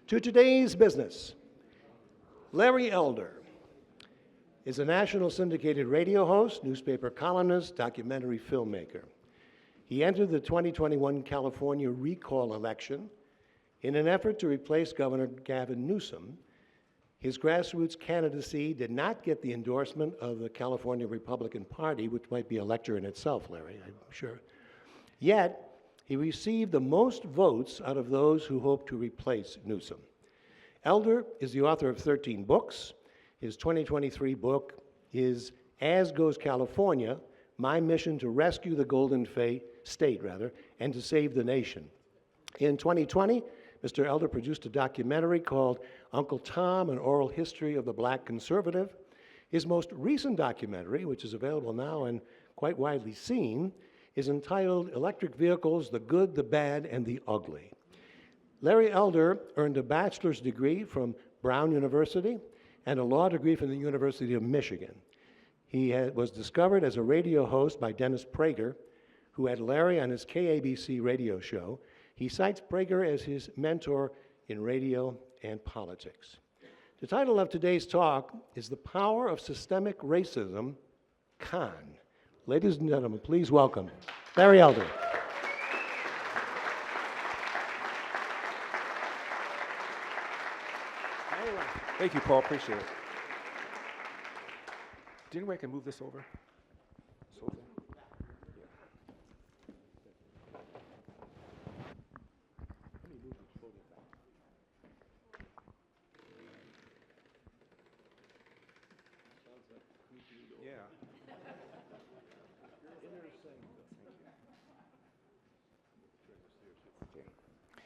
To today's business. Larry Elder is a national syndicated radio host, newspaper columnist, documentary filmmaker. He entered the 2021 California recall election in an effort to replace Governor Gavin Newsom. His grassroots candidacy did not get the endorsement of the California Republican Party, which might be a lecture in itself, Larry, I'm sure. Yet, he received the most votes out of those who hoped to replace Newsom. Elder is the author of 13 books. His 2023 book is As Goes California, My Mission to Rescue the Golden State, and to Save the Nation. In 2020, Mr. Elder produced a documentary called Uncle Tom, An Oral History of the Black Conservative. His most recent documentary, which is available now and quite widely seen, is entitled Electric Vehicles, the Good, the Bad, and the Ugly. Larry Elder earned a bachelor's degree from Brown University and a law degree from the University of Michigan. He was discovered as a radio host by Dennis Prager, who had Larry on his KABC radio show. He cites Prager as his mentor in radio and politics. The title of today's talk is The Power of Systemic Racism, Con. Ladies and gentlemen, please welcome Larry Elder. Thank you, Paul. Appreciate it. Didn't we can move this over?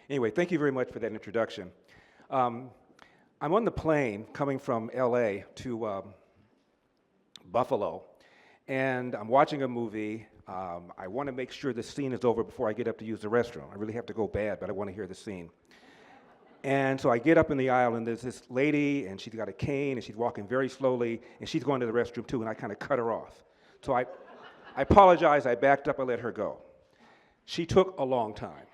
Anyway, thank you very much for that introduction. I'm on the plane coming from LA to Buffalo, and I'm watching a movie. I want to make sure the scene is over before I get up to use the restroom. I really have to go bad, but I want to hear the scene. And so I get up in the aisle, and there's this lady, and she's got a cane, and she's walking very slowly, and she's going to the restroom too, and I kind of cut her off. So I apologize, I backed up, I let her go. She took a long time.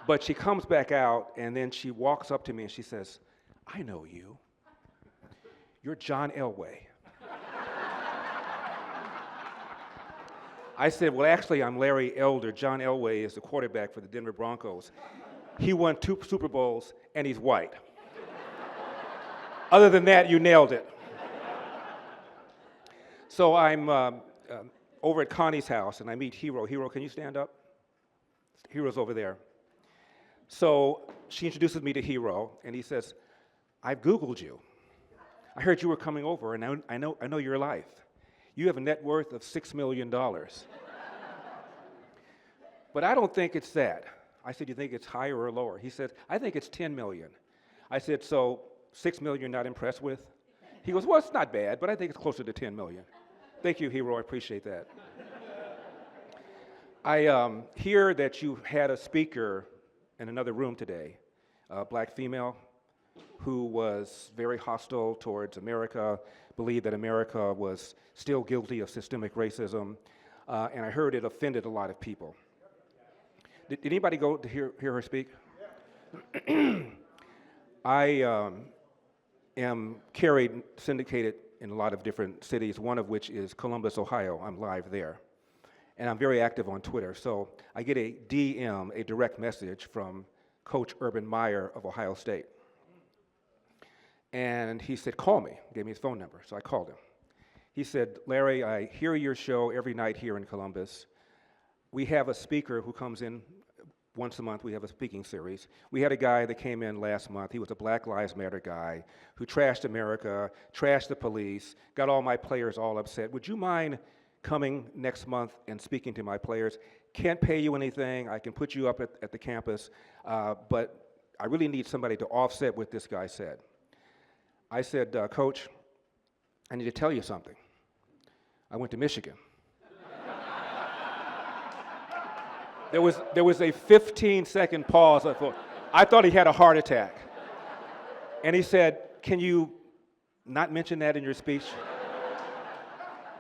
But she comes back out, and then she walks up to me, and she says, I know you. You're John Elway. I said, well, actually, I'm Larry Elder. John Elway is the quarterback for the Denver Broncos. He won 2 Super Bowls, and he's white. Other than that, you nailed it. So I'm over at Connie's house, and I meet Hero. Hero, can you stand up? Hero's over there. So she introduces me to Hero, and he says, I've Googled you. I heard you were coming over, and I know your life. You have a net worth of $6 million. But I don't think it's that. I said, you think it's higher or lower? He said, I think it's 10 million. I said, so 6 million you're not impressed with? He goes, well, it's not bad, but I think it's closer to 10 million. Thank you, Hero, I appreciate that. I hear that you had a speaker in another room today, a black female who was very hostile towards America, believed that America was still guilty of systemic racism, and I heard it offended a lot of people. Did anybody go to hear her speak? I am syndicated in a lot of different cities, one of which is Columbus, Ohio. I'm live there. And I'm very active on Twitter, so I get a DM, a direct message from Coach Urban Meyer of Ohio State. And he said, call me, gave me his phone number, so I called him. He said, Larry, I hear your show every night here in Columbus. We have a speaker who comes in once a month. We have a speaking series. We had a guy that came in last month. He was a Black Lives Matter guy who trashed America, trashed the police, got all my players all upset. Would you mind coming next month and speaking to my players? Can't pay you anything. I can put you up at the campus, but I really need somebody to offset what this guy said. I said, Coach, I need to tell you something. I went to Michigan. There was a 15-second pause. I thought he had a heart attack. And he said, can you not mention that in your speech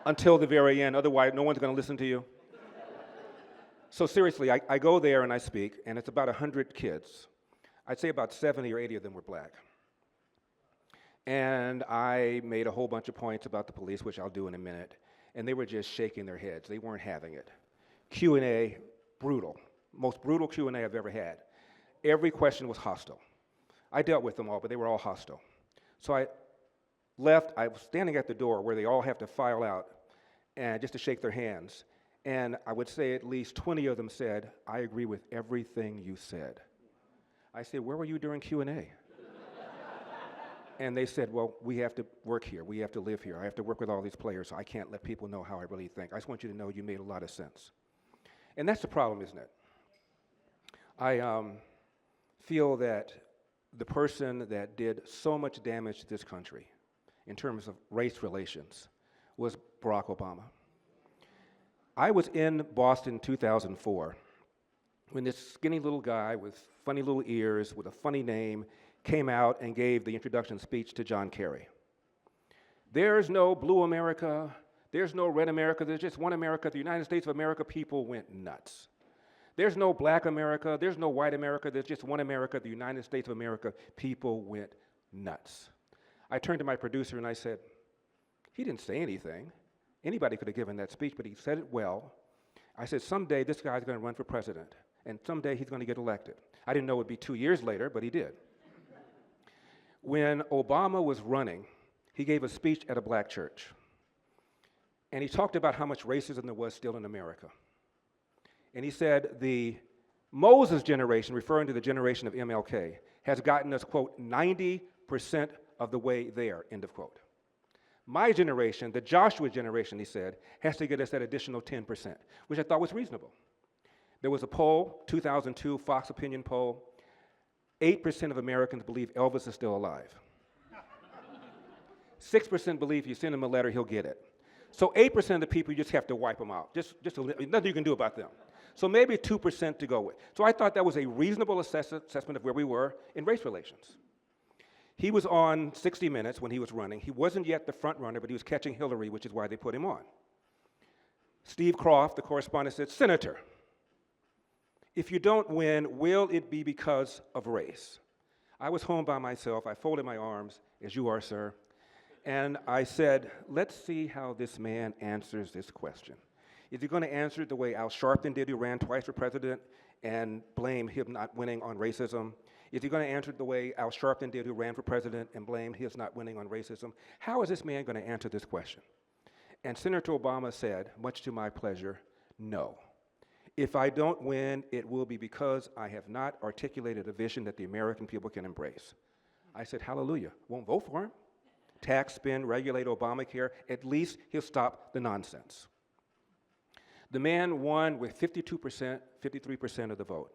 until the very end? Otherwise, no one's going to listen to you. So seriously, I go there and I speak, and it's about 100 kids. I'd say about 70 or 80 of them were black. And I made a whole bunch of points about the police, which I'll do in a minute, and they were just shaking their heads. They weren't having it. Q&A, brutal. Most brutal Q&A I've ever had. Every question was hostile. I dealt with them all, but they were all hostile. So I left. I was standing at the door where they all have to file out and just to shake their hands. And I would say at least 20 of them said, "I agree with everything you said." I said, "Where were you during Q&A?" And they said, "Well, we have to work here. We have to live here. I have to work with all these players, so I can't let people know how I really think. I just want you to know you made a lot of sense." And that's the problem, isn't it? I feel that the person that did so much damage to this country in terms of race relations was Barack Obama. I was in Boston in 2004 when this skinny little guy with funny little ears with a funny name came out and gave the introduction speech to John Kerry. "There's no blue America, there's no red America, there's just one America, the United States of America." People went nuts. "There's no black America, there's no white America, there's just one America, the United States of America." People went nuts. I turned to my producer and I said, "He didn't say anything. Anybody could have given that speech, but he said it well." I said, "Someday this guy's going to run for president, and someday he's going to get elected." I didn't know it would be 2 years later, but he did. When Obama was running, he gave a speech at a black church, and he talked about how much racism there was still in America. And he said, the Moses generation, referring to the generation of MLK, has gotten us, quote, 90% of the way there, end of quote. My generation, the Joshua generation, he said, has to get us that additional 10%, which I thought was reasonable. There was a poll, 2002 Fox Opinion poll, 8% of Americans believe Elvis is still alive. 6% believe if you send him a letter, he'll get it. So 8% of the people, you just have to wipe them out. Nothing you can do about them. So maybe 2% to go with. So I thought that was a reasonable assessment of where we were in race relations. He was on 60 Minutes when he was running. He wasn't yet the front runner, but he was catching Hillary, which is why they put him on. Steve Croft, the correspondent, said, "Senator, if you don't win, will it be because of race?" I was home by myself. I folded my arms, as you are, sir, and I said, let's see how this man answers this question. Is he going to answer it the way Al Sharpton did, who ran twice for president, and blame him not winning on racism? Is he going to answer it the way Al Sharpton did, who ran for president, and blamed his not winning on racism? How is this man going to answer this question? And Senator Obama said, much to my pleasure, "No. If I don't win, it will be because I have not articulated a vision that the American people can embrace." I said, hallelujah. Won't vote for him. Tax, spend, regulate Obamacare. At least he'll stop the nonsense. The man won with 52%, 53% of the vote.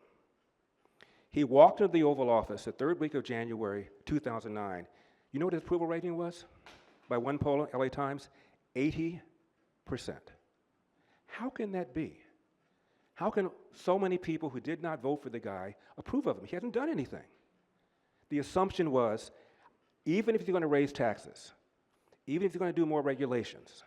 He walked into the Oval Office the third week of January 2009. You know what his approval rating was? By one poll, LA Times, 80%. How can that be? How can so many people who did not vote for the guy approve of him? He hasn't done anything. The assumption was, even if you're going to raise taxes, even if you're going to do more regulations,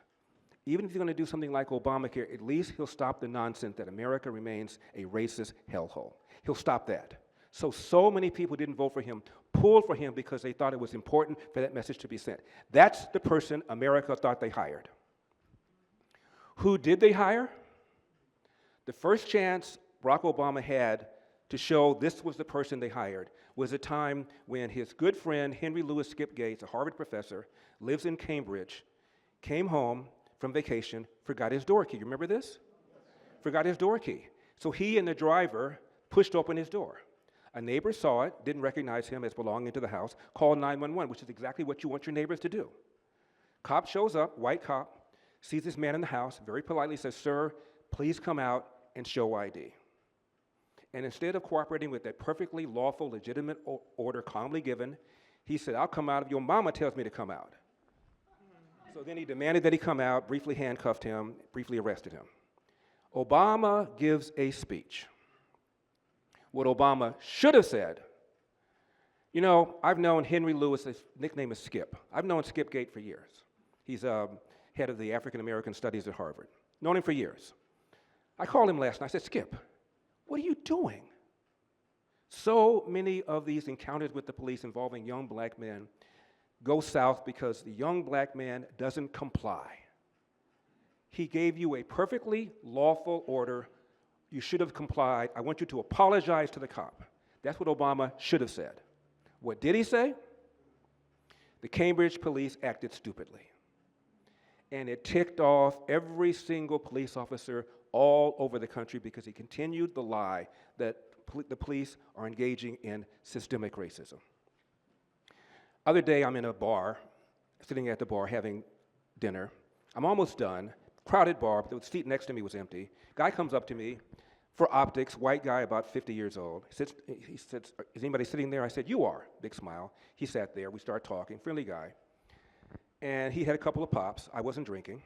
even if you're going to do something like Obamacare, at least he'll stop the nonsense that America remains a racist hellhole. He'll stop that. So many people didn't vote for him, pulled for him because they thought it was important for that message to be sent. That's the person America thought they hired. Who did they hire? The first chance Barack Obama had to show this was the person they hired was a time when his good friend, Henry Louis Skip Gates, a Harvard professor, lives in Cambridge, came home from vacation, forgot his door key. You remember this? Forgot his door key. So he and the driver pushed open his door. A neighbor saw it, didn't recognize him as belonging to the house, called 911, which is exactly what you want your neighbors to do. Cop shows up, white cop, sees this man in the house, very politely says, "Sir, please come out and show ID." And instead of cooperating with that perfectly lawful, legitimate order calmly given, he said, "I'll come out if your mama tells me to come out." So then he demanded that he come out, briefly handcuffed him, briefly arrested him. Obama gives a speech. What Obama should have said, you know, I've known Henry Louis, his nickname is Skip. I've known Skip Gate for years. He's head of the African American Studies at Harvard. Known him for years. I called him last night. I said, "Skip, what are you doing?" So many of these encounters with the police involving young black men go south because the young black man doesn't comply. He gave you a perfectly lawful order. You should have complied. I want you to apologize to the cop. That's what Obama should have said. What did he say? The Cambridge police acted stupidly. And it ticked off every single police officer all over the country because he continued the lie that the police are engaging in systemic racism. Other day, I'm in a bar, sitting at the bar having dinner. I'm almost done. Crowded bar, but the seat next to me was empty. Guy comes up to me for optics, white guy about 50 years old. He sits, is anybody sitting there? I said, you are. Big smile. He sat there. We started talking. Friendly guy. And he had a couple of pops. I wasn't drinking.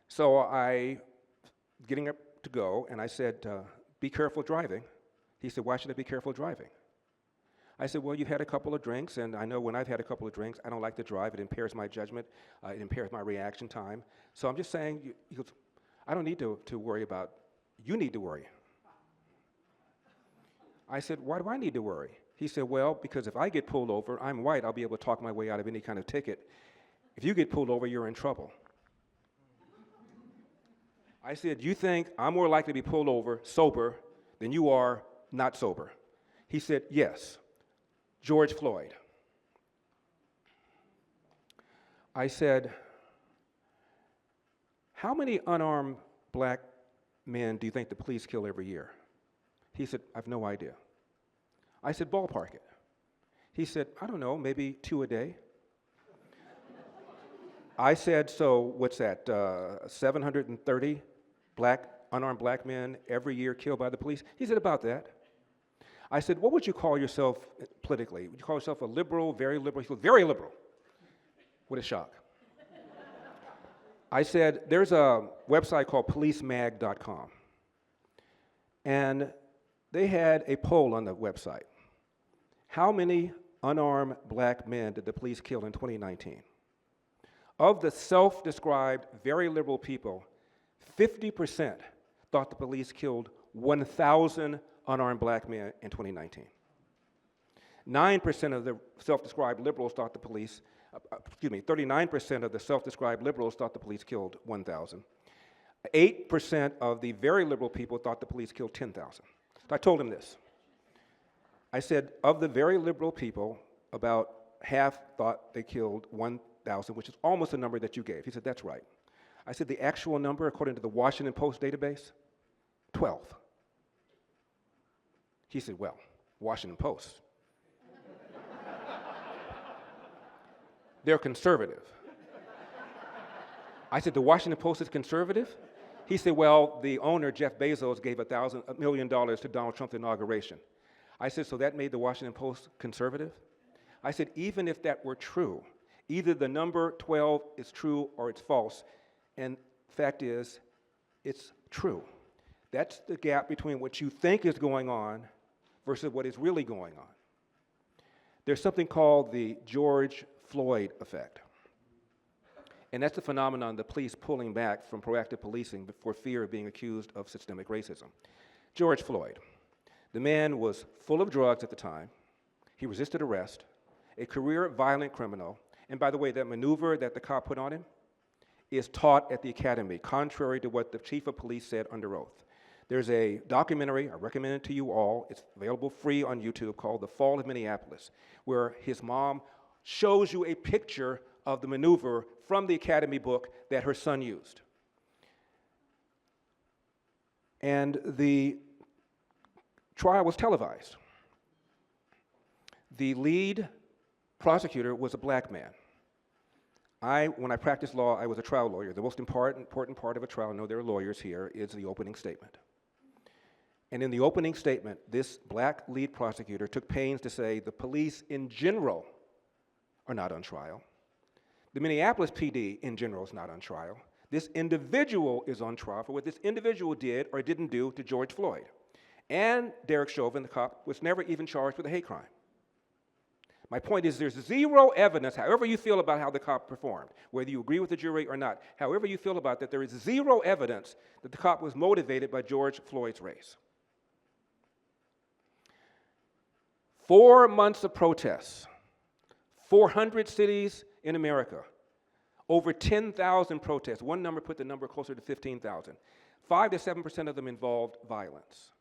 So I, getting up to go, and I said, be careful driving. He said, why should I be careful driving? I said, well, you've had a couple of drinks, and I know when I've had a couple of drinks, I don't like to drive. It impairs my judgment. It impairs my reaction time. So I'm just saying, he goes, I don't need to worry about, you need to worry. I said, why do I need to worry? He said, well, because if I get pulled over, I'm white, I'll be able to talk my way out of any kind of ticket. If you get pulled over, you're in trouble. I said, you think I'm more likely to be pulled over sober than you are not sober? He said, yes. George Floyd. I said, how many unarmed black men do you think the police kill every year? He said, I have no idea. I said, ballpark it. He said, I don't know, maybe 2 a day. I said, so what's that, 730 unarmed black men every year killed by the police? He said, about that. I said, what would you call yourself politically? Would you call yourself a liberal, very liberal? He said, very liberal. What a shock. I said, there's a website called policemag.com. And they had a poll on the website. How many unarmed black men did the police kill in 2019? Of the self-described very liberal people, 50% thought the police killed 1,000 unarmed black men in 2019. 9% of the self-described liberals thought the police, 39% of the self-described liberals thought the police killed 1,000. 8% of the very liberal people thought the police killed 10,000. So I told him this. I said, of the very liberal people, about half thought they killed 1,000, which is almost the number that you gave. He said, that's right. I said, the actual number, according to the Washington Post database, 12. He said, well, Washington Post. They're conservative. I said, the Washington Post is conservative? He said, well, the owner, Jeff Bezos, gave $1 million to Donald Trump's inauguration. I said, so that made the Washington Post conservative? I said, even if that were true, either the number 12 is true or it's false, and fact is, it's true. That's the gap between what you think is going on versus what is really going on. There's something called the George Floyd effect. And that's the phenomenon of the police pulling back from proactive policing for fear of being accused of systemic racism. George Floyd. The man was full of drugs at the time. He resisted arrest, a career violent criminal. And by the way, that maneuver that the cop put on him is taught at the academy, contrary to what the chief of police said under oath. There's a documentary, I recommend it to you all, it's available free on YouTube, called The Fall of Minneapolis, where his mom shows you a picture of the maneuver from the academy book that her son used. And the trial was televised. The lead prosecutor was a black man. When I practiced law, I was a trial lawyer. The most important part of a trial, I know there are lawyers here, is the opening statement. And in the opening statement, this black lead prosecutor took pains to say the police in general are not on trial. The Minneapolis PD in general is not on trial. This individual is on trial for what this individual did or didn't do to George Floyd. And Derek Chauvin, the cop, was never even charged with a hate crime. My point is there's zero evidence, however you feel about how the cop performed, whether you agree with the jury or not, however you feel about that, there is zero evidence that the cop was motivated by George Floyd's race. 4 months of protests, 400 cities in America, over 10,000 protests. One number put the number closer to 15,000. 5 to 7% of them involved violence.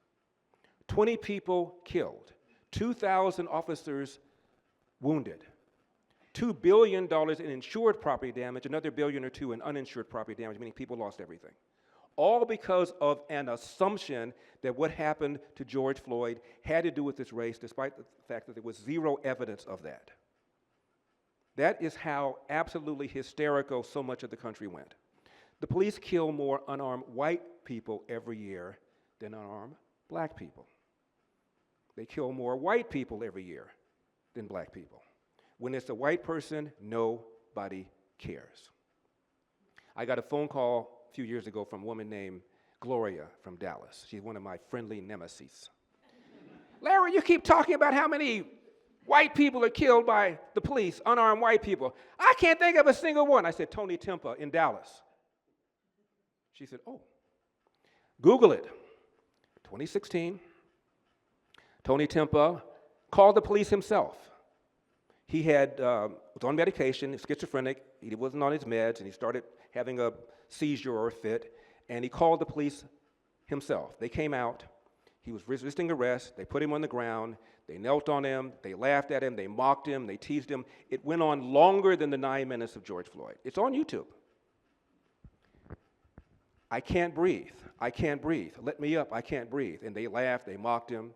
20 people killed, 2,000 officers wounded, $2 billion in insured property damage, another billion or two in uninsured property damage, meaning people lost everything. All because of an assumption that what happened to George Floyd had to do with his race, despite the fact that there was zero evidence of that. That is how absolutely hysterical so much of the country went. The police kill more unarmed white people every year than unarmed black people. They kill more white people every year than black people. When it's a white person, nobody cares. I got a phone call a few years ago from a woman named Gloria from Dallas. She's one of my friendly nemesis. Larry, you keep talking about how many white people are killed by the police, unarmed white people. I can't think of a single one. I said, Tony Tempa in Dallas. She said, oh, Google it. 2016, Tony Tempa called the police himself. He was on medication, schizophrenic, he wasn't on his meds, and he started having a seizure or a fit, and he called the police himself. They came out, he was resisting arrest, they put him on the ground, they knelt on him, they laughed at him, they mocked him, they teased him. It went on longer than the 9 minutes of George Floyd. It's on YouTube. I can't breathe, I can't breathe, let me up, I can't breathe. And they laughed, they mocked him.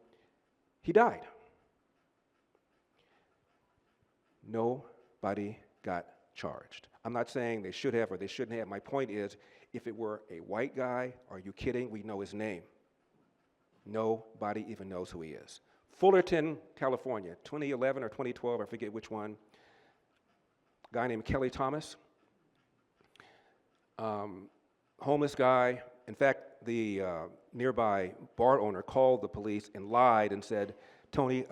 He died. Nobody got charged. I'm not saying they should have or they shouldn't have. My point is, if it were a white guy, are you kidding? We know his name. Nobody even knows who he is. Fullerton, California, 2011 or 2012, I forget which one. A guy named Kelly Thomas, homeless guy. In fact, the nearby bar owner called the police and lied and said Kelly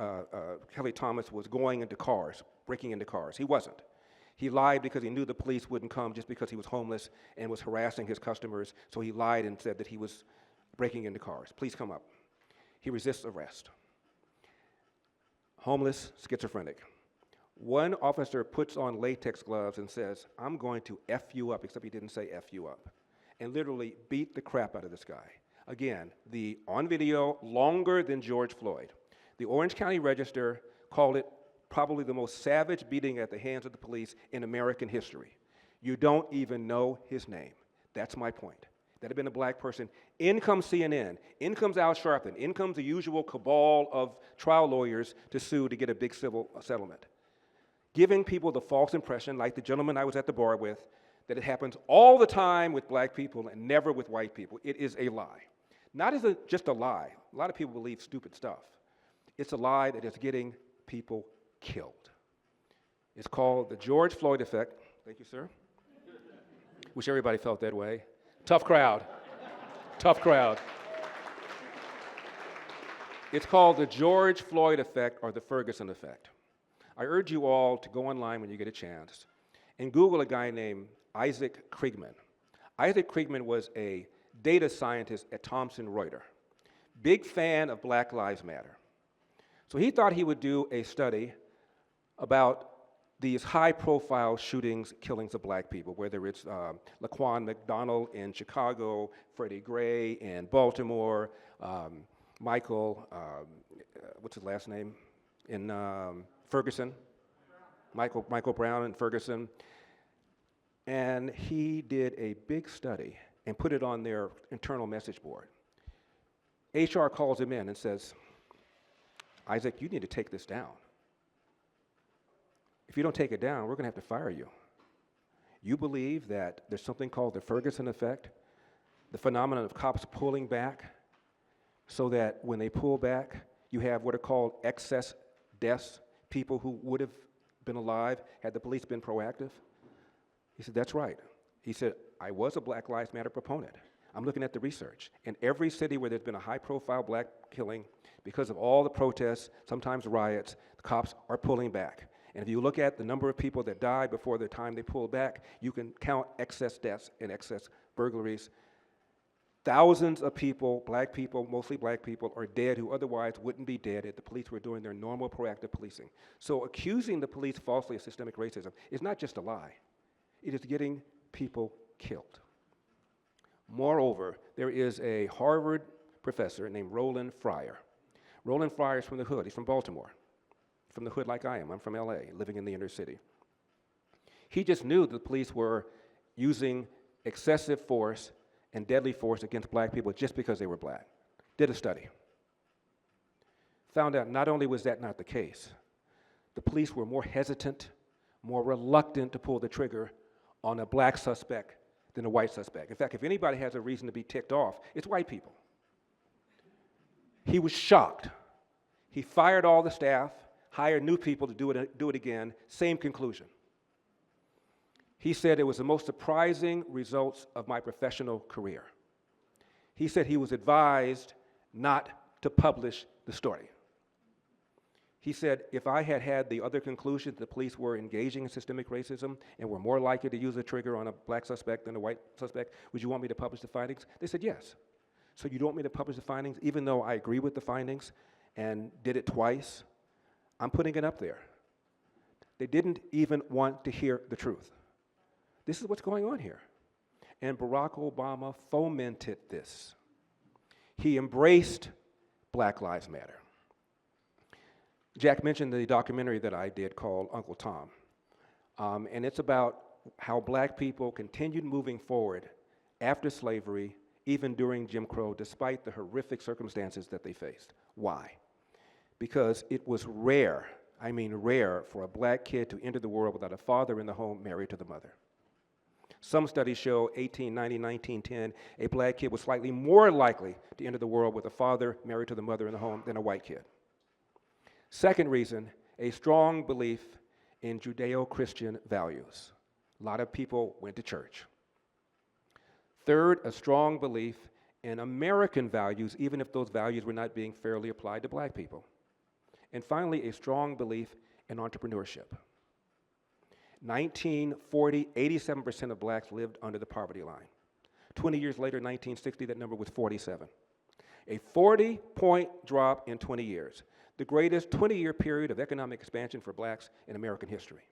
Thomas was going into cars, breaking into cars. He wasn't. He lied because he knew the police wouldn't come just because he was homeless and was harassing his customers, so he lied and said that he was breaking into cars. Please come up. He resists arrest. Homeless, schizophrenic. One officer puts on latex gloves and says, I'm going to F you up, except he didn't say F you up, and literally beat the crap out of this guy. Again, on video, longer than George Floyd. The Orange County Register called it probably the most savage beating at the hands of the police in American history. You don't even know his name. That's my point. That had been a black person. In comes CNN, in comes Al Sharpton, in comes the usual cabal of trial lawyers to sue to get a big civil settlement. Giving people the false impression, like the gentleman I was at the bar with, that it happens all the time with black people and never with white people. It is a lie. Not just a lie. A lot of people believe stupid stuff. It's a lie that is getting people killed. It's called the George Floyd effect. Thank you, sir. Wish everybody felt that way. Tough crowd. Tough crowd. It's called the George Floyd effect or the Ferguson effect. I urge you all to go online when you get a chance and Google a guy named Isaac Krigman. Isaac Krigman was a data scientist at Thomson Reuters. Big fan of Black Lives Matter. So he thought he would do a study about these high-profile shootings, killings of black people, whether it's Laquan McDonald in Chicago, Freddie Gray in Baltimore, Michael, what's his last name, in Ferguson, Michael Brown in Ferguson. And he did a big study and put it on their internal message board. HR calls him in and says, Isaac, you need to take this down. If you don't take it down, we're going to have to fire you. You believe that there's something called the Ferguson effect, the phenomenon of cops pulling back, so that when they pull back, you have what are called excess deaths, people who would have been alive had the police been proactive? He said, that's right. He said, I was a Black Lives Matter proponent. I'm looking at the research. In every city where there's been a high-profile black killing, because of all the protests, sometimes riots, the cops are pulling back. And if you look at the number of people that died before the time they pulled back, you can count excess deaths and excess burglaries. Thousands of people, mostly black people, are dead who otherwise wouldn't be dead if the police were doing their normal proactive policing. So accusing the police falsely of systemic racism is not just a lie. It is getting people killed. Moreover, there is a Harvard professor named Roland Fryer. Roland Fryer is from the hood. He's from Baltimore. From the hood like I am. I'm from LA, living in the inner city. He just knew that the police were using excessive force and deadly force against black people just because they were black. Did a study. Found out not only was that not the case, the police were more hesitant, more reluctant to pull the trigger on a black suspect than a white suspect. In fact, if anybody has a reason to be ticked off, it's white people. He was shocked. He fired all the staff, hired new people to do it again, same conclusion. He said it was the most surprising results of my professional career. He said he was advised not to publish the story. He said, if I had had the other conclusion that the police were engaging in systemic racism and were more likely to use a trigger on a black suspect than a white suspect, would you want me to publish the findings? They said yes. So you don't want me to publish the findings, even though I agree with the findings and did it twice? I'm putting it up there. They didn't even want to hear the truth. This is what's going on here. And Barack Obama fomented this. He embraced Black Lives Matter. Jack mentioned the documentary that I did called Uncle Tom. And it's about how black people continued moving forward after slavery, even during Jim Crow, despite the horrific circumstances that they faced. Why? Because it was rare, I mean rare, for a black kid to enter the world without a father in the home married to the mother. Some studies show 1890, 1910, a black kid was slightly more likely to enter the world with a father married to the mother in the home than a white kid. Second reason, a strong belief in Judeo-Christian values. A lot of people went to church. Third, a strong belief in American values, even if those values were not being fairly applied to black people. And finally, a strong belief in entrepreneurship. 1940, 87% of blacks lived under the poverty line. 20 years later, 1960, that number was 47. A 40-point drop in 20 years. The greatest 20-year period of economic expansion for blacks in American history.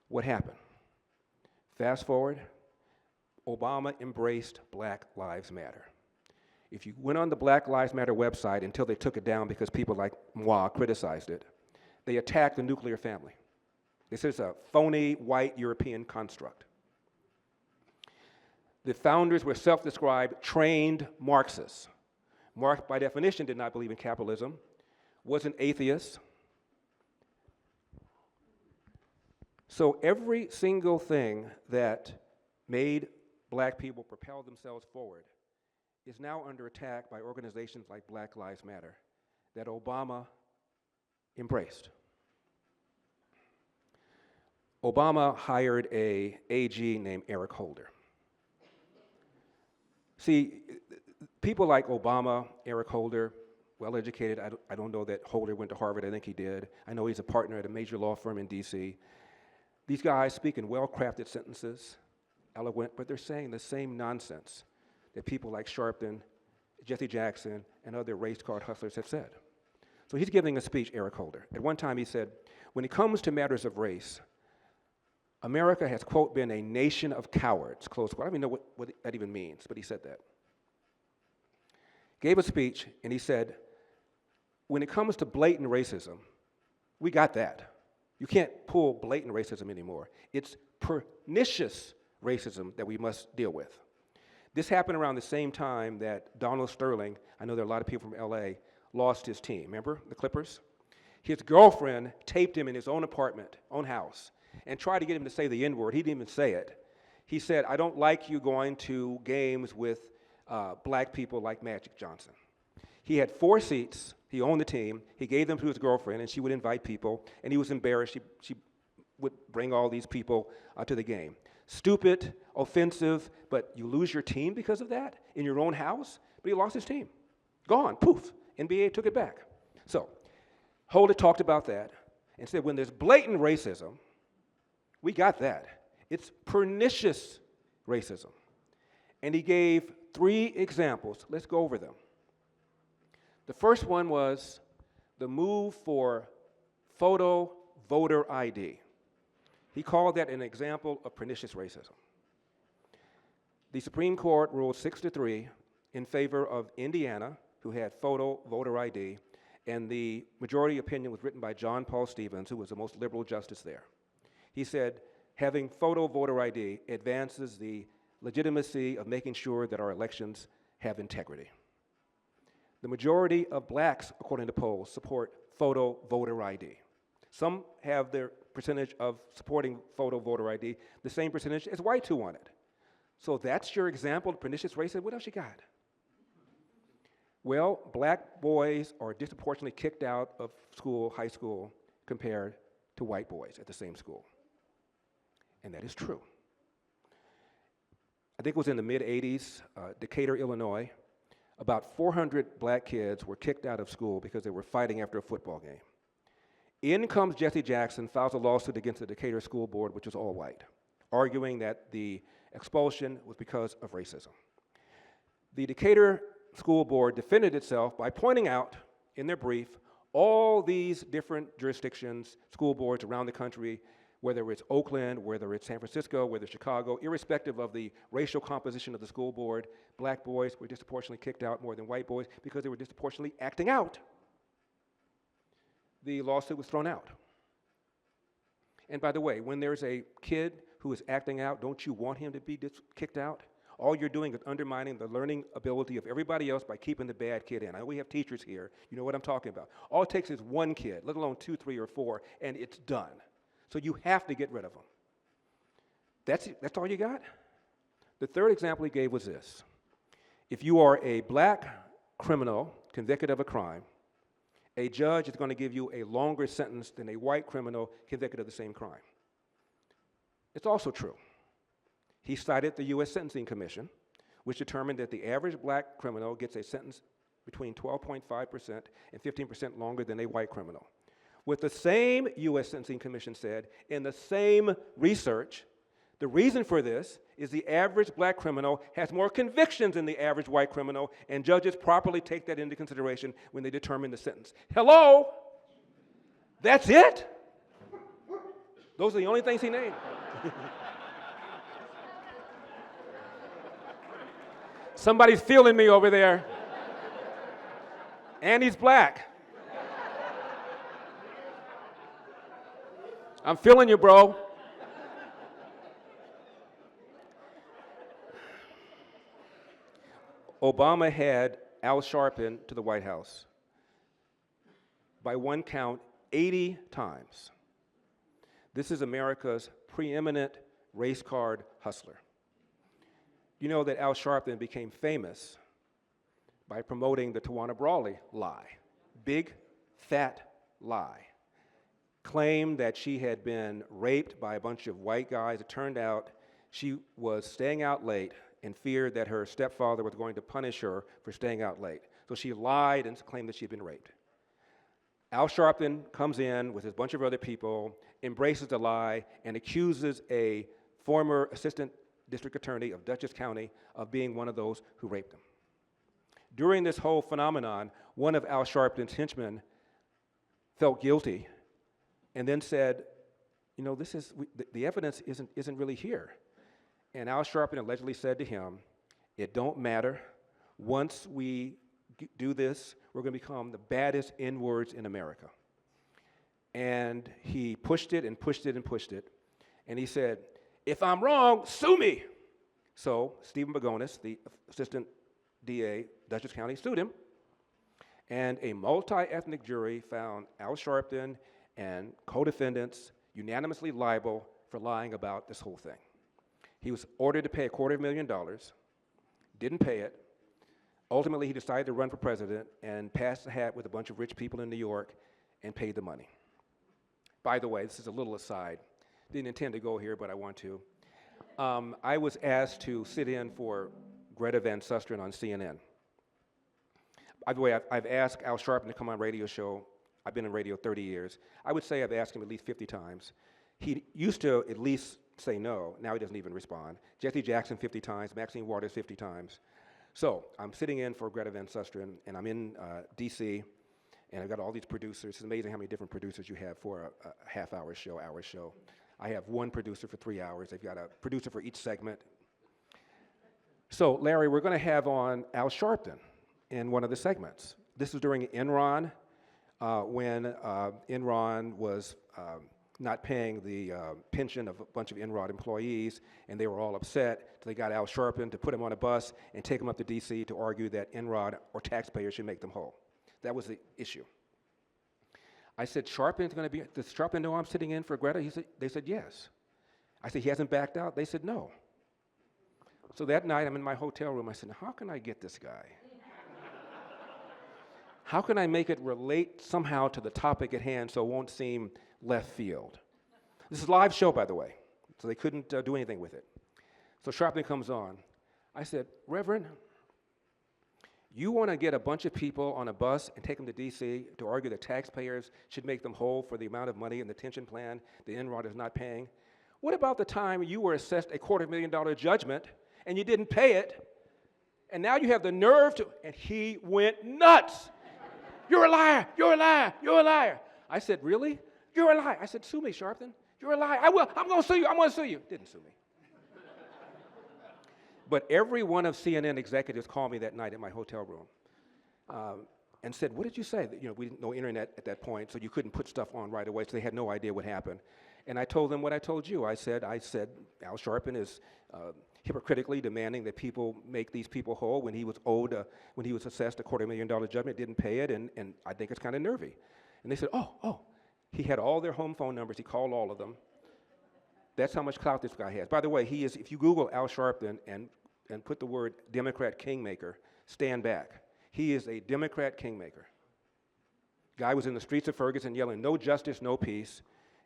What happened? Fast forward, Obama embraced Black Lives Matter. If you went on the Black Lives Matter website until they took it down because people like moi criticized it, they attacked the nuclear family. This is a phony white European construct. The founders were self-described trained Marxists. Marx, by definition, did not believe in capitalism, was an atheist. So every single thing that made black people propel themselves forward is now under attack by organizations like Black Lives Matter that Obama embraced. Obama hired an AG named Eric Holder. See, people like Obama, Eric Holder, well-educated. I don't know that Holder went to Harvard. I think he did. I know he's a partner at a major law firm in D.C. These guys speak in well-crafted sentences, eloquent, but they're saying the same nonsense that people like Sharpton, Jesse Jackson, and other race card hustlers have said. So he's giving a speech, Eric Holder. At one time he said, when it comes to matters of race, America has, quote, been a nation of cowards, close quote. I don't even know what that even means, but he said that. Gave a speech, and he said, when it comes to blatant racism, we got that. You can't pull blatant racism anymore. It's pernicious racism that we must deal with. This happened around the same time that Donald Sterling, I know there are a lot of people from LA, lost his team. Remember the Clippers? His girlfriend taped him in his own apartment, own house, and tried to get him to say the N-word. He didn't even say it. He said, I don't like you going to games with black people like Magic Johnson. He had 4 seats. He owned the team. He gave them to his girlfriend, and she would invite people, and he was embarrassed. She would bring all these people to the game. Stupid, offensive, but you lose your team because of that in your own house? But he lost his team. Gone, poof. NBA took it back. So, Holder talked about that and said when there's blatant racism, we got that. It's pernicious racism. And he gave 3 examples. Let's go over them. The first one was the move for photo voter ID. He called that an example of pernicious racism. The Supreme Court ruled 6-3 in favor of Indiana, who had photo voter ID, and the majority opinion was written by John Paul Stevens, who was the most liberal justice there. He said, having photo voter ID advances the legitimacy of making sure that our elections have integrity. The majority of blacks, according to polls, support photo voter ID. Some have their percentage of supporting photo voter ID the same percentage as whites who want it. So that's your example of pernicious racism. What else you got? Well, black boys are disproportionately kicked out of school, high school, compared to white boys at the same school. And that is true. I think it was in the mid-'80s, Decatur, Illinois, about 400 black kids were kicked out of school because they were fighting after a football game. In comes Jesse Jackson, files a lawsuit against the Decatur School Board, which was all white, arguing that the expulsion was because of racism. The Decatur School Board defended itself by pointing out in their brief all these different jurisdictions, school boards around the country, whether it's Oakland, whether it's San Francisco, whether it's Chicago, irrespective of the racial composition of the school board, black boys were disproportionately kicked out more than white boys because they were disproportionately acting out. The lawsuit was thrown out. And by the way, when there's a kid who is acting out, don't you want him to be kicked out? All you're doing is undermining the learning ability of everybody else by keeping the bad kid in. I know we have teachers here. You know what I'm talking about. All it takes is one kid, let alone 2, 3, or 4, and it's done. So you have to get rid of them. That's all you got? The third example he gave was this. If you are a black criminal convicted of a crime, a judge is going to give you a longer sentence than a white criminal convicted of the same crime. It's also true. He cited the U.S. Sentencing Commission, which determined that the average black criminal gets a sentence between 12.5% and 15% longer than a white criminal. With the same U.S. Sentencing Commission said, in the same research, the reason for this is the average black criminal has more convictions than the average white criminal, and judges properly take that into consideration when they determine the sentence. Hello? That's it? Those are the only things he named. Somebody's feeling me over there. And he's black. I'm feeling you, bro. Obama had Al Sharpton to the White House, by one count, 80 times. This is America's preeminent race card hustler. You know that Al Sharpton became famous by promoting the Tawana Brawley lie. Big, fat lie. Claimed that she had been raped by a bunch of white guys. It turned out she was staying out late and feared that her stepfather was going to punish her for staying out late. So she lied and claimed that she'd been raped. Al Sharpton comes in with a bunch of other people, embraces the lie, and accuses a former assistant district attorney of Dutchess County of being one of those who raped him. During this whole phenomenon, one of Al Sharpton's henchmen felt guilty and then said, you know, the evidence isn't really here. And Al Sharpton allegedly said to him, it don't matter. Once we do this, we're going to become the baddest N-words in America. And he pushed it and pushed it and pushed it. And he said, if I'm wrong, sue me. So Stephen Bagonis, the assistant DA, Dutchess County, sued him. And a multi-ethnic jury found Al Sharpton and co-defendants unanimously liable for lying about this whole thing. He was ordered to pay $250,000, didn't pay it. Ultimately, he decided to run for president and passed the hat with a bunch of rich people in New York and paid the money. By the way, this is a little aside. Didn't intend to go here, but I want to. I was asked to sit in for Greta Van Susteren on CNN. By the way, I've asked Al Sharpton to come on a radio show. I've been in radio 30 years. I would say I've asked him at least 50 times. He used to at least say no. Now he doesn't even respond. Jesse Jackson 50 times, Maxine Waters 50 times. So I'm sitting in for Greta Van Susteren, and I'm in D.C., and I've got all these producers. It's amazing how many different producers you have for a half-hour show, hour show. I have one producer for 3 hours. They've got a producer for each segment. So, Larry, we're going to have on Al Sharpton in one of the segments. This was during Enron, when Enron was not paying the pension of a bunch of Enron employees, and they were all upset. So they got Al Sharpton to put him on a bus and take him up to D.C. to argue that Enron or taxpayers should make them whole. That was the issue. I said, Sharpton's going to be, does Sharpton know I'm sitting in for Greta? They said, yes. I said, he hasn't backed out? They said, no. So that night, I'm in my hotel room. I said, how can I get this guy? How can I make it relate somehow to the topic at hand so it won't seem left field? This is a live show, by the way, so they couldn't do anything with it. So Sharpton comes on. I said, Reverend, you want to get a bunch of people on a bus and take them to D.C. to argue that taxpayers should make them whole for the amount of money in the pension plan the Enron is not paying? What about the time you were assessed a $250,000 judgment and you didn't pay it, and now you have the nerve to, and he went nuts. You're a liar, you're a liar, you're a liar. I said, really? You're a liar. I said, sue me, Sharpton. You're a liar. I will. I'm going to sue you. I'm going to sue you. Didn't sue me. But every one of CNN executives called me that night at my hotel room and said, what did you say? You know, we didn't know internet at that point, so you couldn't put stuff on right away, so they had no idea what happened. And I told them what I told you. I said, Al Sharpton is hypocritically demanding that people make these people whole when he was when he was assessed a $250,000 judgment, didn't pay it, and I think it's kind of nervy. And they said, oh. He had all their home phone numbers. He called all of them. That's how much clout this guy has. By the way, he is, if you Google Al Sharpton and put the word Democrat kingmaker, stand back. He is a Democrat kingmaker. Guy was in the streets of Ferguson yelling, no justice, no peace,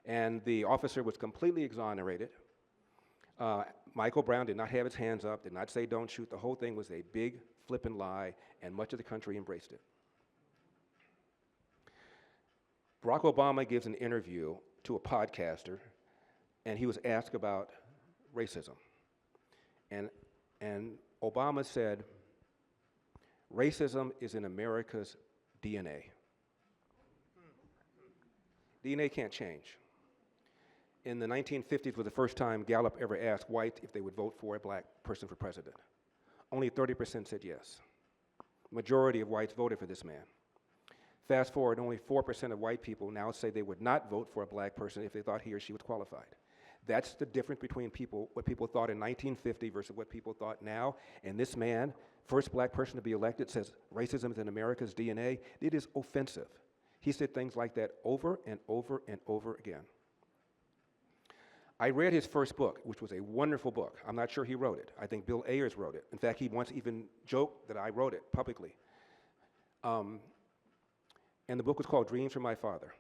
and the officer was completely exonerated. Michael Brown did not have his hands up, did not say don't shoot. The whole thing was a big flippin' lie, and much of the country embraced it. Barack Obama gives an interview to a podcaster, and he was asked about racism. And Obama said, racism is in America's DNA. DNA can't change. In the 1950s was the first time Gallup ever asked whites if they would vote for a black person for president. Only 30% said yes. Majority of whites voted for this man. Fast forward, only 4% of white people now say they would not vote for a black person if they thought he or she was qualified. That's the difference between what people thought in 1950 versus what people thought now. And this man, first black person to be elected, says racism is in America's DNA. It is offensive. He said things like that over and over and over again. I read his first book, which was a wonderful book. I'm not sure he wrote it. I think Bill Ayers wrote it. In fact, he once even joked that I wrote it publicly. And the book was called Dreams from My Father.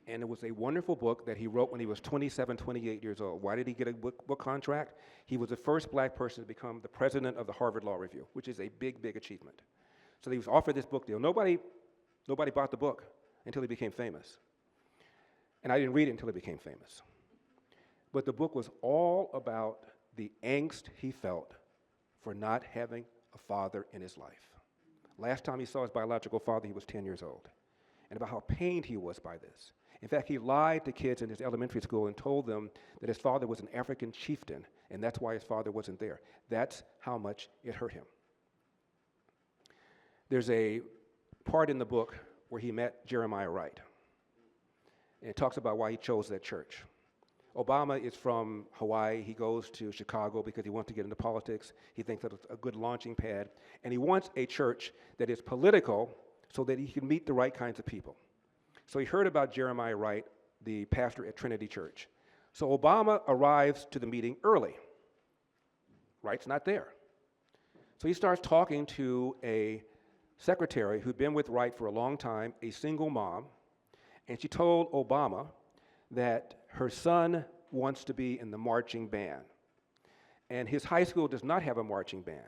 And it was a wonderful book that he wrote when he was 27, 28 years old. Why did he get a book contract? He was the first black person to become the president of the Harvard Law Review, which is a big, big achievement. So he was offered this book deal. Nobody bought the book until he became famous. And I didn't read it until he became famous. But the book was all about the angst he felt for not having a father in his life. Last time he saw his biological father, he was 10 years old, and about how pained he was by this. In fact, he lied to kids in his elementary school and told them that his father was an African chieftain, and that's why his father wasn't there. That's how much it hurt him. There's a part in the book where he met Jeremiah Wright, and it talks about why he chose that church. Obama is from Hawaii. He goes to Chicago because he wants to get into politics. He thinks that it's a good launching pad. And he wants a church that is political so that he can meet the right kinds of people. So he heard about Jeremiah Wright, the pastor at Trinity Church. So Obama arrives to the meeting early. Wright's not there. So he starts talking to a secretary who'd been with Wright for a long time, a single mom, and she told Obama that her son wants to be in the marching band. And his high school does not have a marching band.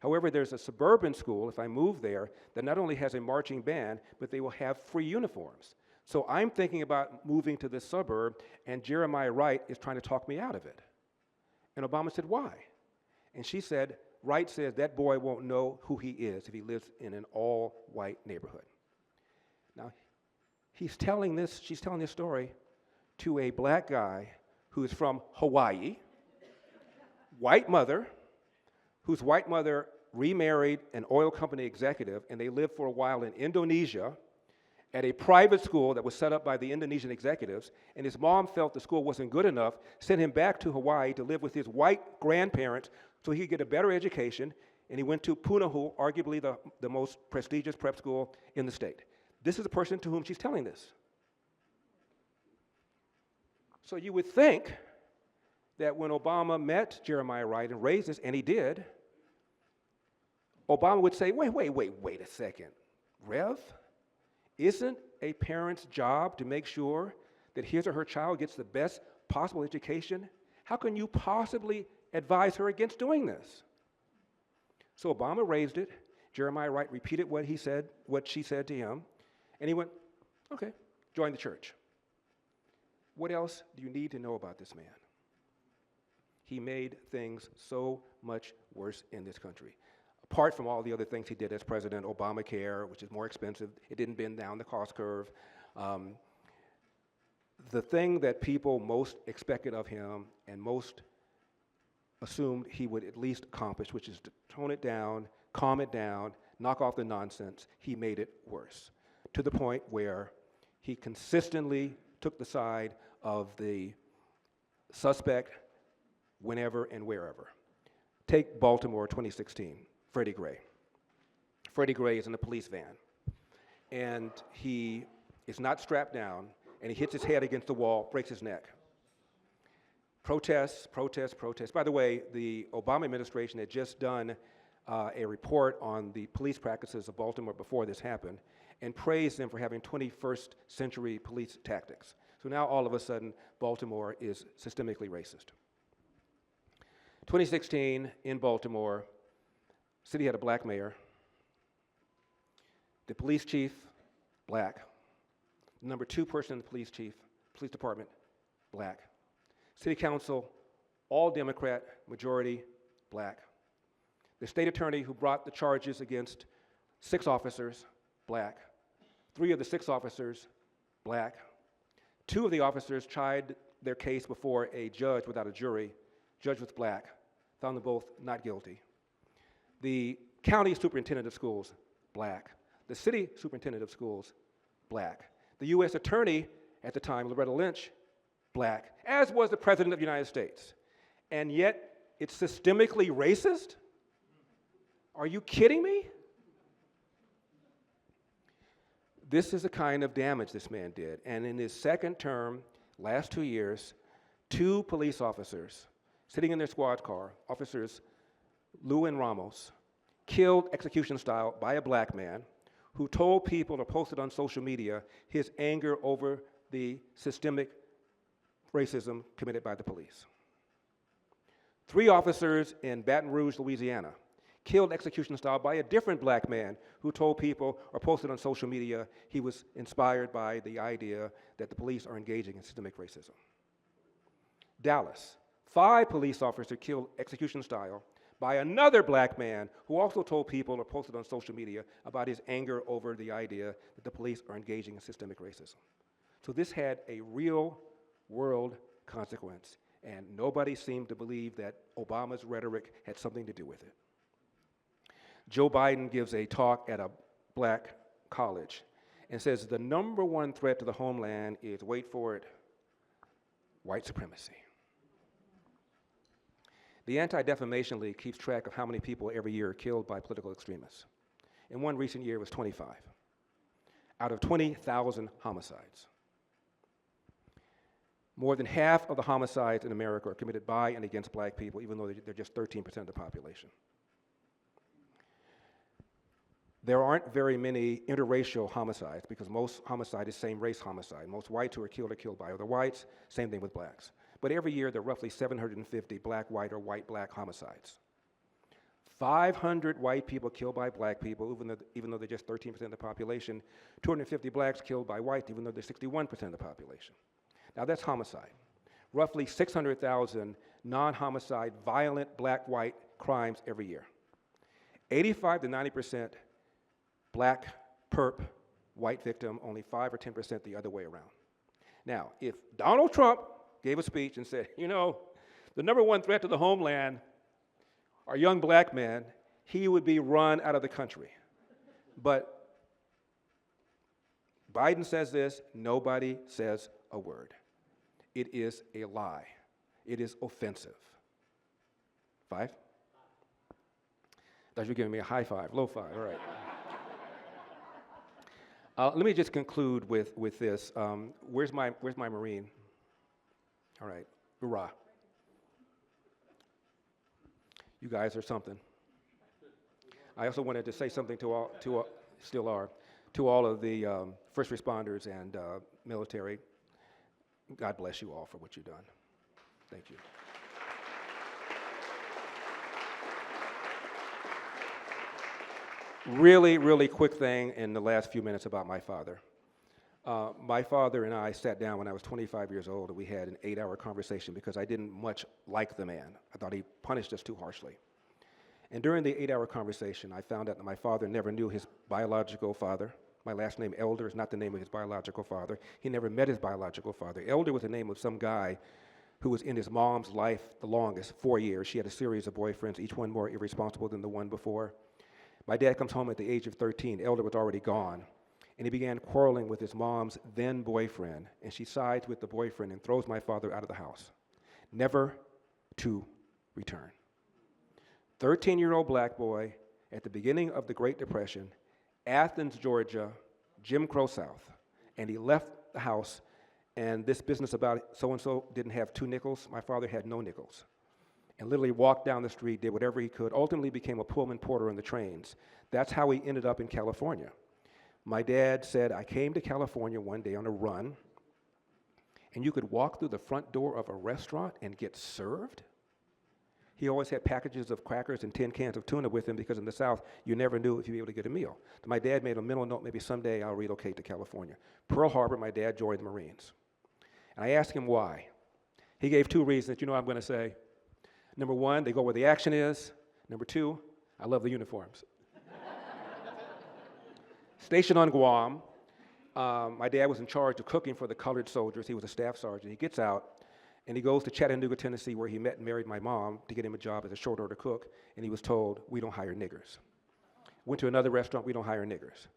However, there's a suburban school, if I move there, that not only has a marching band, but they will have free uniforms. So I'm thinking about moving to this suburb, and Jeremiah Wright is trying to talk me out of it. And Obama said, why? And she said, Wright says that boy won't know who he is if he lives in an all-white neighborhood. Now, she's telling this story to a black guy who is from Hawaii, white mother, whose white mother remarried an oil company executive, and they lived for a while in Indonesia at a private school that was set up by the Indonesian executives, and his mom felt the school wasn't good enough, sent him back to Hawaii to live with his white grandparents so he could get a better education, and he went to Punahou, arguably the most prestigious prep school in the state. This is the person to whom she's telling this. So you would think that when Obama met Jeremiah Wright and raised this, and he did, Obama would say, wait a second, Rev? Isn't a parent's job to make sure that his or her child gets the best possible education? How can you possibly advise her against doing this? So Obama raised it. Jeremiah Wright repeated what she said to him, and he went, okay, join the church. What else do you need to know about this man? He made things so much worse in this country. Apart from all the other things he did as president, Obamacare, which is more expensive, it didn't bend down the cost curve. The thing that people most expected of him and most assumed he would at least accomplish, which is to tone it down, calm it down, knock off the nonsense, he made it worse, to the point where he consistently took the side of the suspect whenever and wherever. Take Baltimore 2016. Freddie Gray. Freddie Gray is in a police van, and he is not strapped down, and he hits his head against the wall, breaks his neck. Protests. By the way, the Obama administration had just done a report on the police practices of Baltimore before this happened, and praised them for having 21st century police tactics. So now all of a sudden, Baltimore is systemically racist. 2016 in Baltimore, city had a black mayor. The police chief, black. The number 2 person in the police department, black. City council, all Democrat, majority black. The state attorney who brought the charges against 6 officers, black. 3 of the 6 officers, black. 2 of the officers tried their case before a judge without a jury. Judge was black, found them both not guilty. The county superintendent of schools, black. The city superintendent of schools, black. The U.S. attorney at the time, Loretta Lynch, black, as was the president of the United States. And yet, it's systemically racist? Are you kidding me? This is the kind of damage this man did. And in his second term, last 2 years, 2 police officers sitting in their squad car, officers Lou and Ramos, killed execution style by a black man who told people or posted on social media his anger over the systemic racism committed by the police. 3 officers in Baton Rouge, Louisiana, killed execution style by a different black man who told people or posted on social media he was inspired by the idea that the police are engaging in systemic racism. Dallas, 5 police officers killed execution style by another black man who also told people or posted on social media about his anger over the idea that the police are engaging in systemic racism. So this had a real world consequence, and nobody seemed to believe that Obama's rhetoric had something to do with it. Joe Biden gives a talk at a black college and says the number 1 threat to the homeland is, wait for it, white supremacy. The Anti-Defamation League keeps track of how many people every year are killed by political extremists. In one recent year, it was 25, out of 20,000 homicides. More than half of the homicides in America are committed by and against black people, even though they're just 13% of the population. There aren't very many interracial homicides because most homicide is same-race homicide. Most whites who are killed by other whites, same thing with blacks. But every year, there are roughly 750 black, white, or white-black homicides. 500 white people killed by black people, even though they're just 13% of the population. 250 blacks killed by whites, even though they're 61% of the population. Now, that's homicide. Roughly 600,000 non-homicide, violent black-white crimes every year. 85 to 90% black perp, white victim, only 5 or 10% the other way around. Now, if Donald Trump gave a speech and said, you know, the number one threat to the homeland are young black men, he would be run out of the country. But Biden says this, nobody says a word. It is a lie. It is offensive. 5? Thought you were giving me a high five, low five, all right. Let me just conclude with this. Where's my Marine? All right, hoorah. You guys are something. I also wanted to say something to all of the first responders and military. God bless you all for what you've done. Thank you. Really, really quick thing in the last few minutes about my father. My father and I sat down when I was 25 years old, and we had an 8-hour conversation because I didn't much like the man. I thought he punished us too harshly. And during the 8-hour conversation, I found out that my father never knew his biological father. My last name, Elder, is not the name of his biological father. He never met his biological father. Elder was the name of some guy who was in his mom's life the longest, 4 years. She had a series of boyfriends, each one more irresponsible than the one before. My dad comes home at the age of 13. Elder was already gone. And he began quarreling with his mom's then boyfriend. And she sides with the boyfriend and throws my father out of the house, never to return. 13-year-old black boy at the beginning of the Great Depression, Athens, Georgia, Jim Crow South. And he left the house, and this business about so-and-so didn't have 2 nickels. My father had no nickels. And literally walked down the street, did whatever he could, ultimately became a Pullman porter on the trains. That's how he ended up in California. My dad said, I came to California one day on a run, and you could walk through the front door of a restaurant and get served? He always had packages of crackers and tin cans of tuna with him because in the South, you never knew if you'd be able to get a meal. So my dad made a mental note, maybe someday I'll relocate to California. Pearl Harbor, my dad joined the Marines. And I asked him why. He gave 2 reasons. You know what I'm going to say? Number 1, they go where the action is. Number 2, I love the uniforms. Stationed on Guam, my dad was in charge of cooking for the colored soldiers. He was a staff sergeant. He gets out, and he goes to Chattanooga, Tennessee, where he met and married my mom to get him a job as a short order cook, and he was told, we don't hire niggers. Went to another restaurant, we don't hire niggers.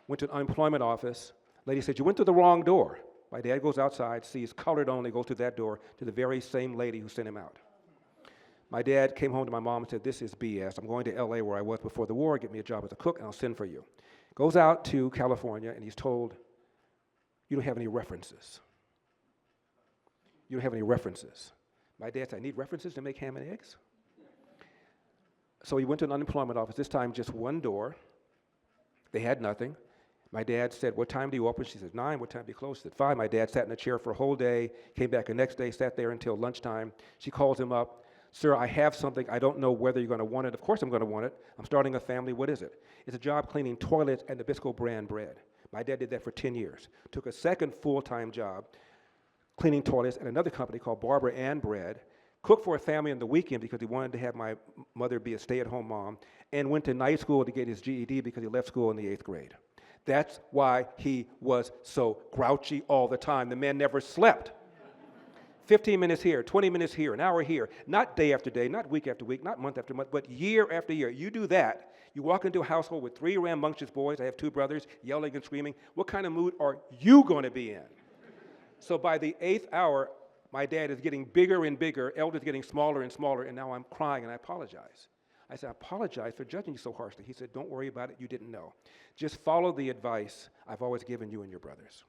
Went to an unemployment office. Lady said, you went through the wrong door. My dad goes outside, sees colored only, goes through that door to the very same lady who sent him out. My dad came home to my mom and said, this is BS. I'm going to LA where I was before the war, get me a job as a cook, and I'll send for you. Goes out to California, and he's told, you don't have any references. You don't have any references. My dad said, I need references to make ham and eggs? So he went to an unemployment office, this time just one door. They had nothing. My dad said, what time do you open? She said, 9. What time do you close? She said, 5. My dad sat in a chair for a whole day, came back the next day, sat there until lunchtime. She calls him up. Sir, I have something. I don't know whether you're going to want it. Of course I'm going to want it. I'm starting a family. What is it? It's a job cleaning toilets and Nabisco brand bread. My dad did that for 10 years. Took a second full-time job cleaning toilets at another company called Barbara Ann Bread. Cooked for a family on the weekend because he wanted to have my mother be a stay-at-home mom. And went to night school to get his GED because he left school in the 8th grade. That's why he was so grouchy all the time. The man never slept. 15 minutes here, 20 minutes here, an hour here, not day after day, not week after week, not month after month, but year after year. You do that, you walk into a household with 3 rambunctious boys, I have 2 brothers, yelling and screaming, what kind of mood are you going to be in? So by the 8th hour, my dad is getting bigger and bigger, Elder's getting smaller and smaller, and now I'm crying and I apologize. I said, I apologize for judging you so harshly. He said, don't worry about it, you didn't know. Just follow the advice I've always given you and your brothers.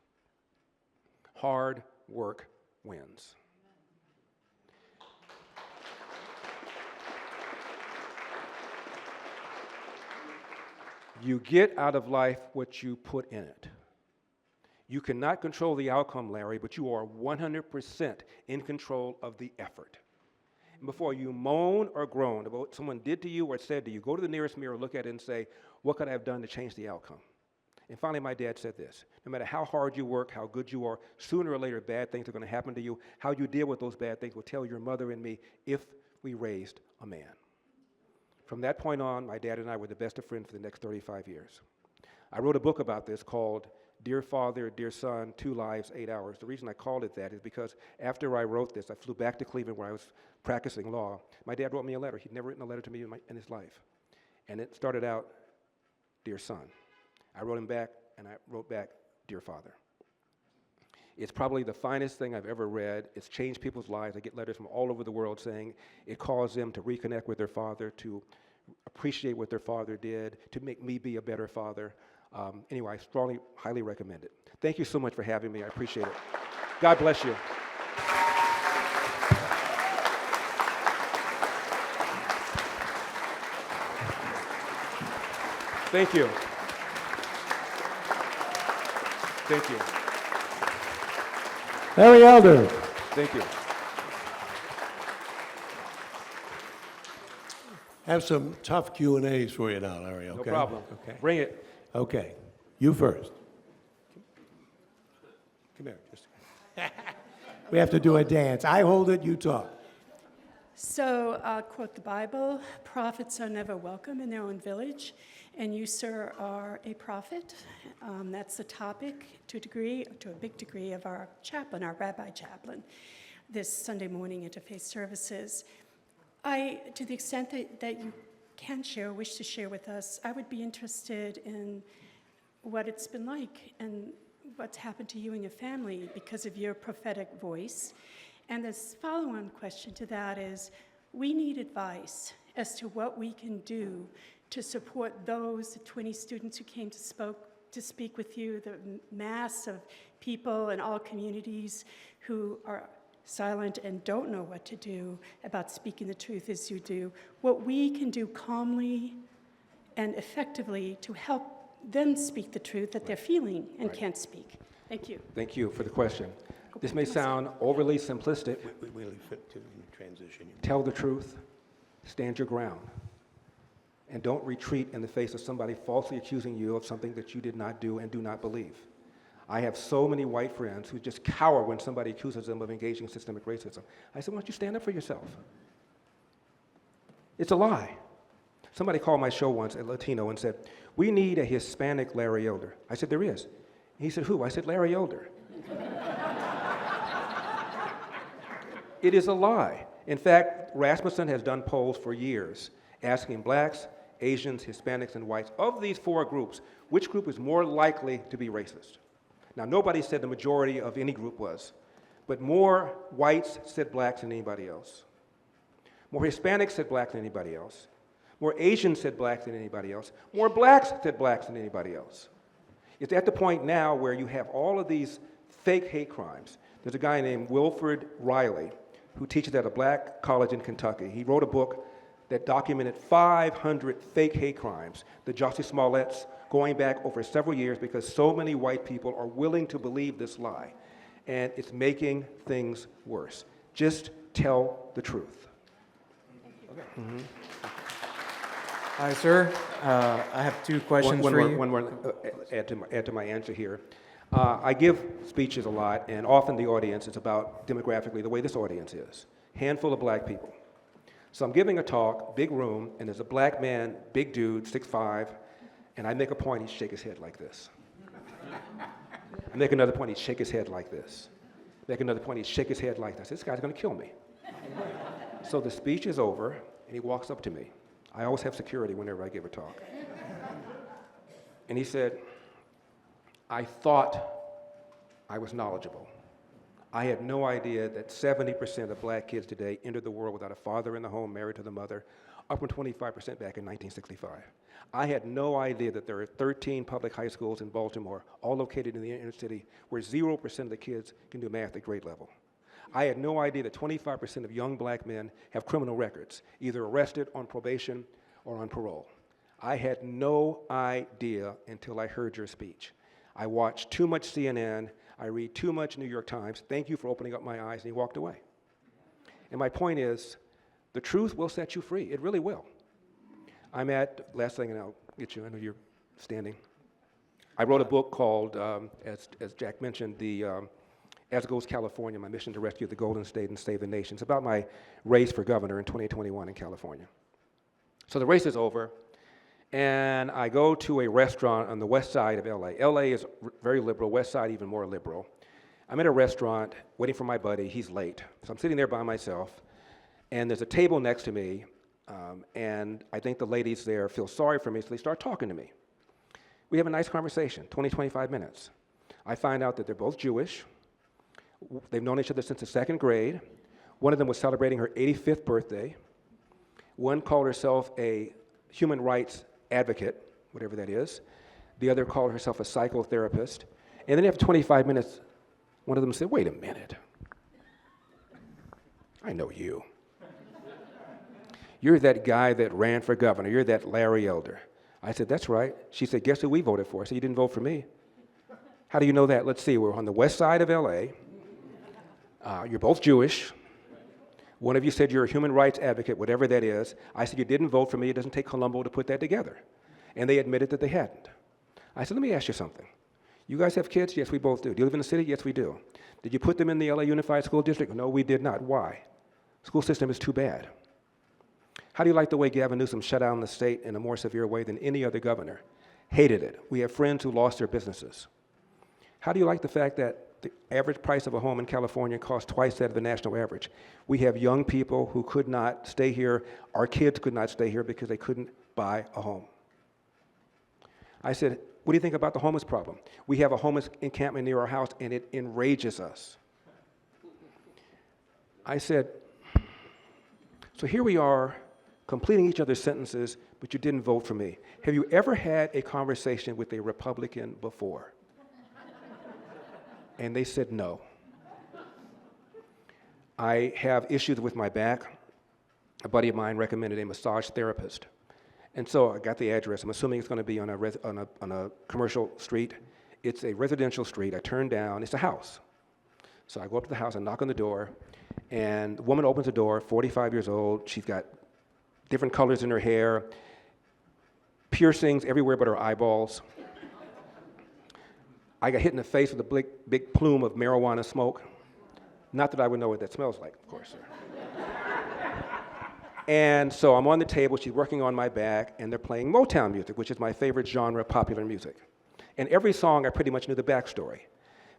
Hard work wins. You get out of life what you put in it. You cannot control the outcome, Larry, but you are 100% in control of the effort. And before you moan or groan about what someone did to you or said to you, go to the nearest mirror, look at it and say, what could I have done to change the outcome? And finally, my dad said this, no matter how hard you work, how good you are, sooner or later bad things are going to happen to you. How you deal with those bad things will tell your mother and me if we raised a man. From that point on, my dad and I were the best of friends for the next 35 years. I wrote a book about this called Dear Father, Dear Son, 2 Lives, 8 Hours. The reason I called it that is because after I wrote this, I flew back to Cleveland where I was practicing law. My dad wrote me a letter. He'd never written a letter to me in his life. And it started out, Dear Son. I wrote him back, and I wrote back, Dear Father. It's probably the finest thing I've ever read. It's changed people's lives. I get letters from all over the world saying it caused them to reconnect with their father, to appreciate what their father did, to make me be a better father. Anyway, I strongly, highly recommend it. Thank you so much for having me. I appreciate it. God bless you. Thank you. Thank you. Larry Elder. Thank you. I have some tough Q&As for you now, Larry, okay? No problem. Okay. Bring it. Okay. You first. Come here. We have to do a dance. I hold it, you talk. So I'll quote the Bible, prophets are never welcome in their own village, and you, sir, are a prophet. That's the topic to a big degree of our chaplain, our rabbi chaplain, this Sunday morning interfaith services. To the extent that you can share or wish to share with us, I would be interested in what it's been like and what's happened to you and your family because of your prophetic voice. And this follow-on question to that is, we need advice as to what we can do to support those, the 20 students who came to speak with you, the mass of people in all communities who are silent and don't know what to do about speaking the truth as you do, what we can do calmly and effectively to help them speak the truth that they're feeling and can't speak. Thank you. Thank you for the question. This may sound overly simplistic. We really fit to the transition. Tell the truth, stand your ground, and don't retreat in the face of somebody falsely accusing you of something that you did not do and do not believe. I have so many white friends who just cower when somebody accuses them of engaging in systemic racism. I said, why don't you stand up for yourself? It's a lie. Somebody called my show once, a Latino, and said, we need a Hispanic Larry Elder. I said, there is. He said, who? I said, Larry Elder. It is a lie. In fact, Rasmussen has done polls for years asking blacks, Asians, Hispanics, and whites, of these 4 groups, which group is more likely to be racist? Now, nobody said the majority of any group was, but more whites said blacks than anybody else. More Hispanics said blacks than anybody else. More Asians said blacks than anybody else. More blacks said blacks than anybody else. It's at the point now where you have all of these fake hate crimes. There's a guy named Wilfred Riley who teaches at a black college in Kentucky. He wrote a book that documented 500 fake hate crimes, the Jussie Smollett's, going back over several years because so many white people are willing to believe this lie. And it's making things worse. Just tell the truth. Okay. Mm-hmm. Hi, sir. I have 2 questions for you. One more add to my answer here. I give speeches a lot, and often the audience is about demographically the way this audience is. Handful of black people. So I'm giving a talk, big room, and there's a black man, big dude, 6'5", and I make a point, he'd shake his head like this. I make another point, he'd shake his head like this. Make another point, he'd shake his head like this. This guy's gonna kill me. So the speech is over, and he walks up to me. I always have security whenever I give a talk. And he said, I thought I was knowledgeable. I had no idea that 70% of black kids today entered the world without a father in the home, married to the mother, up from 25% back in 1965. I had no idea that there are 13 public high schools in Baltimore, all located in the inner city, where 0% of the kids can do math at grade level. I had no idea that 25% of young black men have criminal records, either arrested, on probation, or on parole. I had no idea until I heard your speech. I watched too much CNN, I read too much New York Times. Thank you for opening up my eyes, and he walked away. And my point is, the truth will set you free. It really will. I'm at, last thing, and I'll get you, I know you're standing. I wrote a book called, as Jack mentioned, As Goes California, My Mission to Rescue the Golden State and Save the Nation. It's about my race for governor in 2021 in California. So the race is over, and I go to a restaurant on the west side of LA. LA is very liberal, west side even more liberal. I'm at a restaurant waiting for my buddy. He's late. So I'm sitting there by myself, and there's a table next to me, and I think the ladies there feel sorry for me, so they start talking to me. We have a nice conversation, 20, 25 minutes. I find out that they're both Jewish. They've known each other since the second grade. One of them was celebrating her 85th birthday. One called herself a human rights advocate, whatever that is. The other called herself a psychotherapist. And then after 25 minutes, one of them said, "Wait a minute. I know you. You're that guy that ran for governor. You're that Larry Elder." I said, "That's right." She said, "Guess who we voted for?" I said, "You didn't vote for me." "How do you know that?" "Let's see. We're on the west side of LA. You're both Jewish. One of you said you're a human rights advocate, whatever that is." I said, "You didn't vote for me. It doesn't take Colombo to put that together." And they admitted that they hadn't. I said, "Let me ask you something. You guys have kids?" "Yes, we both do." "Do you live in the city?" "Yes, we do." "Did you put them in the LA Unified School District?" "No, we did not." "Why?" "School system is too bad." "How do you like the way Gavin Newsom shut down the state in a more severe way than any other governor?" "Hated it. We have friends who lost their businesses." "How do you like the fact that the average price of a home in California costs twice that of the national average? We have young people who could not stay here. Our kids could not stay here because they couldn't buy a home." I said, "What do you think about the homeless problem?" "We have a homeless encampment near our house, and it enrages us." I said, "So here we are, completing each other's sentences, but you didn't vote for me. Have you ever had a conversation with a Republican before?" And they said no. I have issues with my back. A buddy of mine recommended a massage therapist. And so I got the address. I'm assuming it's going to be on a commercial street. It's a residential street. I turn down. It's a house. So I go up to the house, I knock on the door, and the woman opens the door, 45 years old. She's got different colors in her hair, piercings everywhere but her eyeballs. I got hit in the face with a big plume of marijuana smoke. Not that I would know what that smells like, of course. And so I'm on the table, she's working on my back, and they're playing Motown music, which is my favorite genre of popular music. And every song, I pretty much knew the backstory.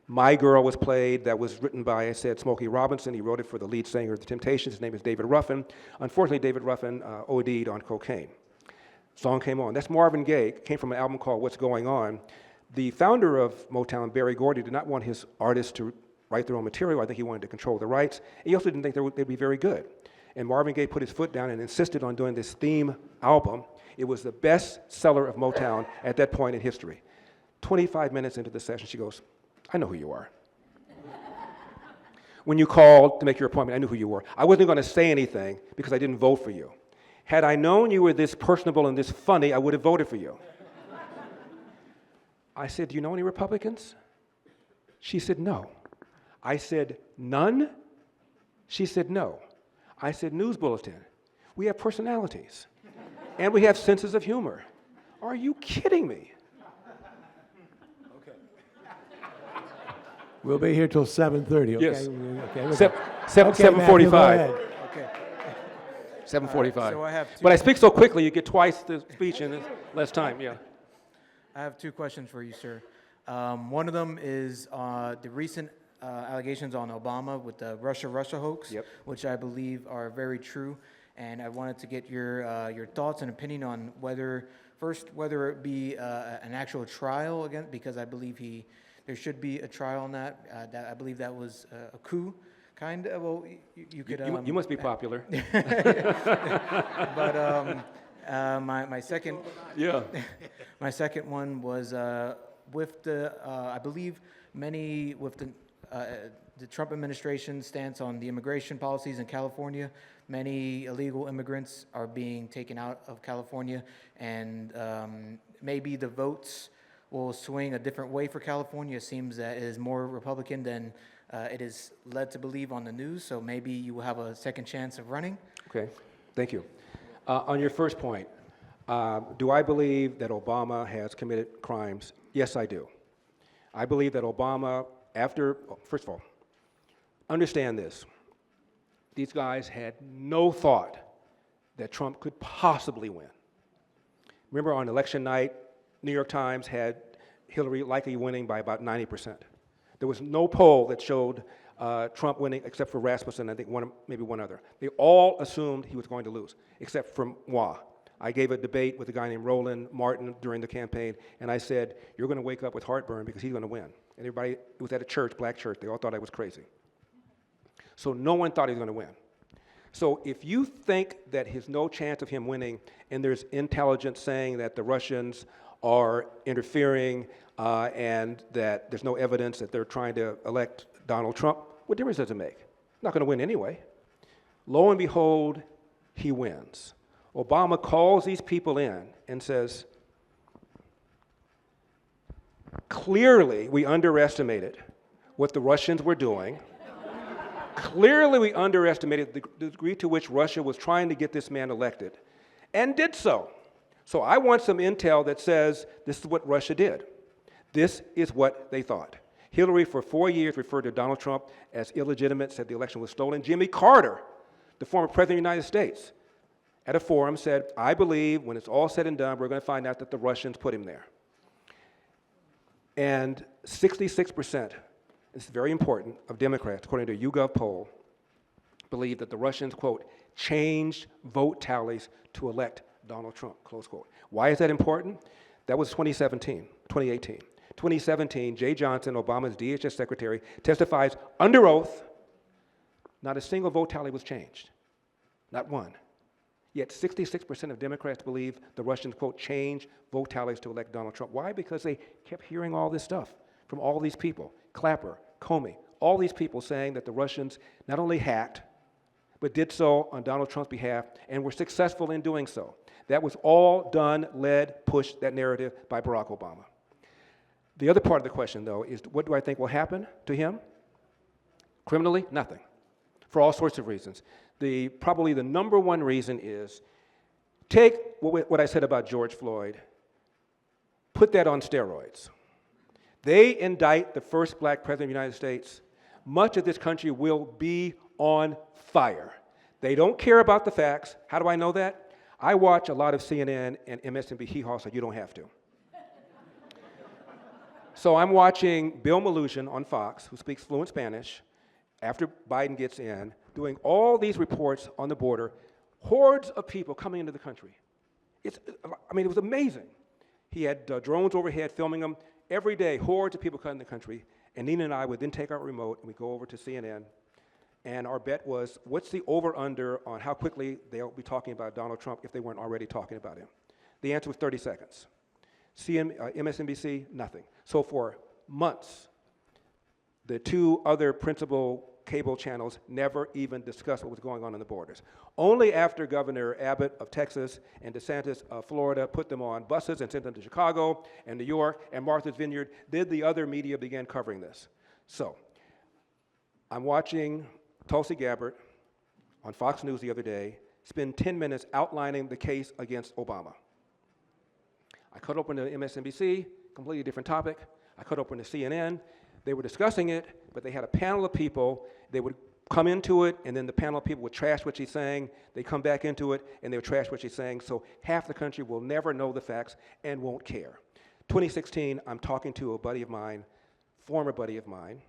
My Girl was played, that was written by, I said, Smokey Robinson. He wrote it for the lead singer of The Temptations. His name is David Ruffin. Unfortunately, David Ruffin OD'd on cocaine. Song came on. That's Marvin Gaye, came from an album called What's Going On. The founder of Motown, Berry Gordy, did not want his artists to write their own material. I think he wanted to control the rights. He also didn't think they'd be very good. And Marvin Gaye put his foot down and insisted on doing this theme album. It was the best seller of Motown at that point in history. 25 minutes into the session, she goes, "I know who you are. When you called to make your appointment, I knew who you were. I wasn't going to say anything because I didn't vote for you. Had I known you were this personable and this funny, I would have voted for you." I said, "Do you know any Republicans?" She said, "No." I said, "None?" She said, "No." I said, "News bulletin. We have personalities. And we have senses of humor. Are you kidding me?" Okay. We'll be here till 7:30, okay? Yes. Okay, Seven- okay, Matthew, go 7:45. ahead. Okay. 7:45. So I have But I speak so quickly, you get twice the speech in less time, yeah. I have two questions for you, sir. One of them is the recent allegations on Obama with the Russia hoax, Yep. which I believe are very true. And I wanted to get your thoughts and opinion on whether it be an actual trial again, because I believe there should be a trial on that. That I believe that was a coup, kind of. Well, you could. You must be popular. But my second. Yeah. My second one was with I believe many with the Trump administration's stance on the immigration policies in California. Many illegal immigrants are being taken out of California, and maybe the votes will swing a different way for California. It seems that it is more Republican than it is led to believe on the news, so maybe you will have a second chance of running. Okay, thank you. On your first point, do I believe that Obama has committed crimes? Yes, I do. I believe that Obama, first of all, understand this. These guys had no thought that Trump could possibly win. Remember on election night, New York Times had Hillary likely winning by about 90%. There was no poll that showed Trump winning except for Rasmussen, I think maybe one other. They all assumed he was going to lose, except for moi. I gave a debate with a guy named Roland Martin during the campaign, and I said, you're going to wake up with heartburn because he's going to win. And everybody, it was at a church, black church, they all thought I was crazy. So no one thought he was going to win. So if you think that there's no chance of him winning, and there's intelligence saying that the Russians are interfering and that there's no evidence that they're trying to elect Donald Trump, what difference does it make? Not going to win anyway. Lo and behold, he wins. Obama calls these people in and says, clearly we underestimated what the Russians were doing. Clearly we underestimated the degree to which Russia was trying to get this man elected, and did so. So I want some intel that says this is what Russia did. This is what they thought. Hillary, for 4 years, referred to Donald Trump as illegitimate, said the election was stolen. Jimmy Carter, the former president of the United States, at a forum said, I believe when it's all said and done, we're going to find out that the Russians put him there. And 66%, this is very important, of Democrats, according to a YouGov poll, believe that the Russians, quote, changed vote tallies to elect Donald Trump, close quote. Why is that important? That was 2018. 2017, Jay Johnson, Obama's DHS secretary, testifies under oath, not a single vote tally was changed, not one. Yet 66% of Democrats believe the Russians, quote, changed vote tallies to elect Donald Trump. Why? Because they kept hearing all this stuff from all these people, Clapper, Comey, all these people saying that the Russians not only hacked, but did so on Donald Trump's behalf and were successful in doing so. That was all done, led, pushed, that narrative by Barack Obama. The other part of the question, though, is what do I think will happen to him? Criminally, nothing, for all sorts of reasons. Probably the number one reason is take what I said about George Floyd, put that on steroids. They indict the first black president of the United States, much of this country will be on fire. They don't care about the facts. How do I know that? I watch a lot of CNN and MSNBC, so you don't have to. So I'm watching Bill Maloogian on Fox, who speaks fluent Spanish, after Biden gets in, doing all these reports on the border, hordes of people coming into the country. It was amazing. He had drones overhead filming them every day, hordes of people coming into the country, and Nina and I would then take our remote and we'd go over to CNN, and our bet was, what's the over-under on how quickly they'll be talking about Donald Trump if they weren't already talking about him? The answer was 30 seconds. MSNBC, nothing. So for months, the two other principal cable channels never even discussed what was going on the borders. Only after Governor Abbott of Texas and DeSantis of Florida put them on buses and sent them to Chicago and New York and Martha's Vineyard did the other media begin covering this. So I'm watching Tulsi Gabbard on Fox News the other day spend 10 minutes outlining the case against Obama. I cut open to MSNBC, completely different topic. I cut open to CNN. They were discussing it, but they had a panel of people. They would come into it, and then the panel of people would trash what she's saying. They come back into it, and they would trash what she's saying. So half the country will never know the facts and won't care. 2016, I'm talking to a buddy of mine, former buddy of mine.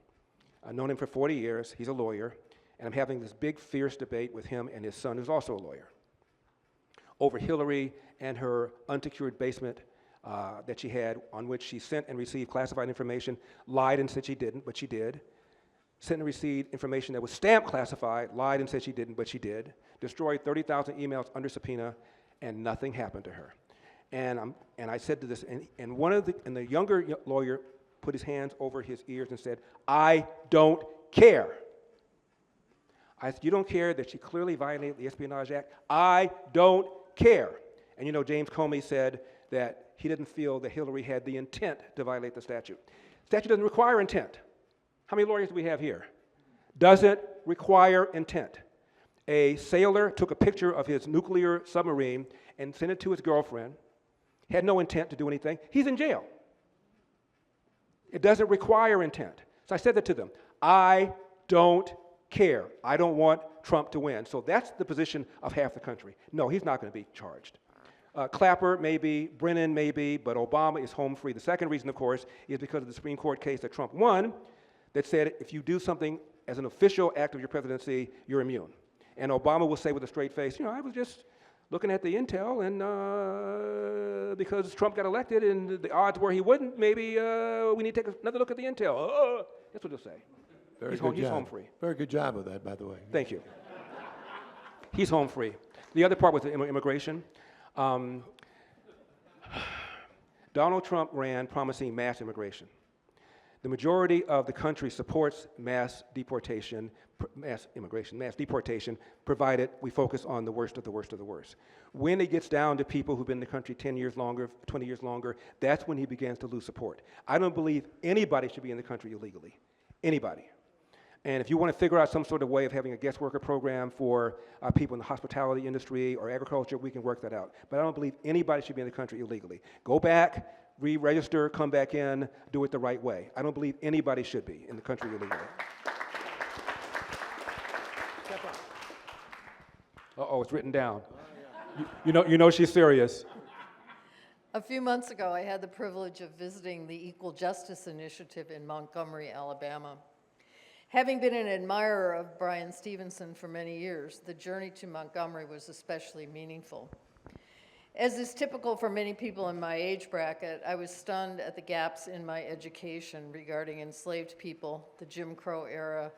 I've known him for 40 years. He's a lawyer. And I'm having this big, fierce debate with him and his son, who's also a lawyer, over Hillary and her unsecured basement that she had, on which she sent and received classified information, lied and said she didn't, but she did. Sent and received information that was stamped classified, lied and said she didn't, but she did. Destroyed 30,000 emails under subpoena, and nothing happened to her. And I said to this, and the younger lawyer put his hands over his ears and said, I don't care. I said, you don't care that she clearly violated the Espionage Act? I don't care. And James Comey said that he didn't feel that Hillary had the intent to violate the statute. Statute doesn't require intent. How many lawyers do we have here? Doesn't require intent. A sailor took a picture of his nuclear submarine and sent it to his girlfriend, had no intent to do anything. He's in jail. It doesn't require intent. So I said that to them. I don't care. I don't want Trump to win. So that's the position of half the country. No, he's not going to be charged. Clapper, maybe. Brennan, maybe. But Obama is home free. The second reason, of course, is because of the Supreme Court case that Trump won that said if you do something as an official act of your presidency, you're immune. And Obama will say with a straight face, I was just looking at the intel, and because Trump got elected and the odds were he wouldn't, maybe we need to take another look at the intel. That's what he'll say. He's home free. Very good job of that, by the way. Thank you. He's home free. The other part was the immigration. Donald Trump ran promising mass immigration. The majority of the country supports mass deportation, provided we focus on the worst of the worst of the worst. When it gets down to people who've been in the country 10 years longer, 20 years longer, that's when he begins to lose support. I don't believe anybody should be in the country illegally. Anybody. And if you want to figure out some sort of way of having a guest worker program for people in the hospitality industry or agriculture, we can work that out. But I don't believe anybody should be in the country illegally. Go back, re-register, come back in, do it the right way. I don't believe anybody should be in the country illegally. Uh-oh, it's written down. You know she's serious. A few months ago, I had the privilege of visiting the Equal Justice Initiative in Montgomery, Alabama. Having been an admirer of Bryan Stevenson for many years, the journey to Montgomery was especially meaningful. As is typical for many people in my age bracket, I was stunned at the gaps in my education regarding enslaved people, the Jim Crow era,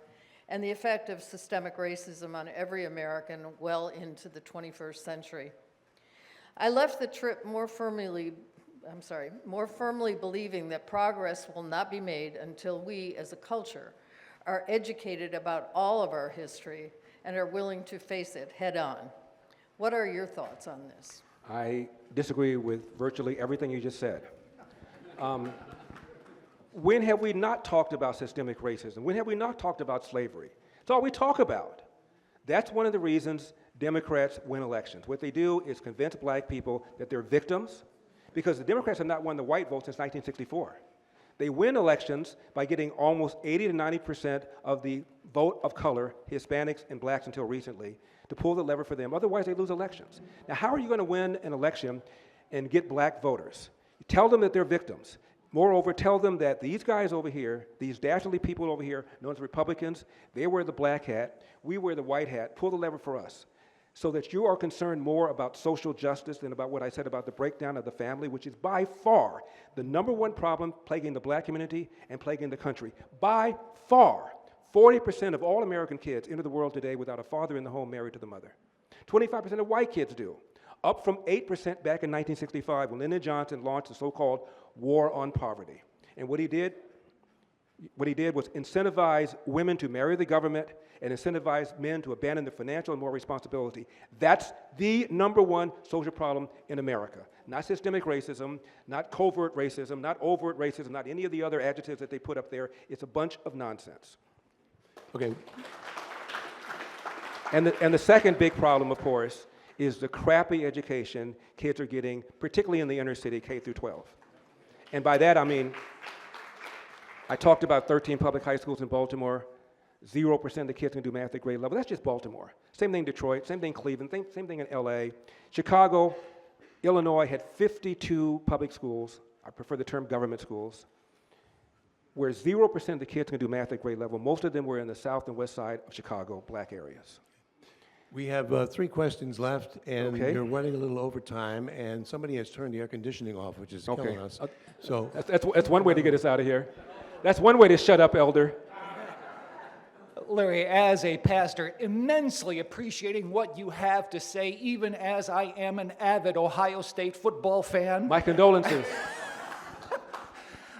and the effect of systemic racism on every American well into the 21st century. I left the trip more firmly believing that progress will not be made until we, as a culture, are educated about all of our history and are willing to face it head on. What are your thoughts on this? I disagree with virtually everything you just said. When have we not talked about systemic racism? When have we not talked about slavery? It's all we talk about. That's one of the reasons Democrats win elections. What they do is convince black people that they're victims, because the Democrats have not won the white vote since 1964. They win elections by getting almost 80 to 90% of the vote of color, Hispanics and blacks until recently, to pull the lever for them. Otherwise, they lose elections. Now, how are you going to win an election and get black voters? You tell them that they're victims. Moreover, tell them that these guys over here, these dastardly people over here, known as Republicans, they wear the black hat, we wear the white hat, pull the lever for us, so that you are concerned more about social justice than about what I said about the breakdown of the family, which is by far the number one problem plaguing the black community and plaguing the country. By far, 40% of all American kids enter the world today without a father in the home married to the mother. 25% of white kids do, up from 8% back in 1965 when Lyndon Johnson launched the so-called War on Poverty. And what he did was incentivize women to marry the government and incentivize men to abandon their financial and moral responsibility. That's the number one social problem in America. Not systemic racism, not covert racism, not overt racism, not any of the other adjectives that they put up there. It's a bunch of nonsense. Okay. And the second big problem, of course, is the crappy education kids are getting, particularly in the inner city, K through 12. And by that, I mean, I talked about 13 public high schools in Baltimore. 0% of the kids can do math at grade level. That's just Baltimore. Same thing in Detroit, same thing in Cleveland, same thing in LA. Chicago, Illinois had 52 public schools. I prefer the term government schools, where 0% of the kids can do math at grade level. Most of them were in the south and west side of Chicago, black areas. We have 3 questions left, and Okay. you're running a little over time, and somebody has turned the air conditioning off, which is killing us. So That's one way to get us out of here. That's one way to shut up, Elder. Larry, as a pastor, immensely appreciating what you have to say, even as I am an avid Ohio State football fan. My condolences.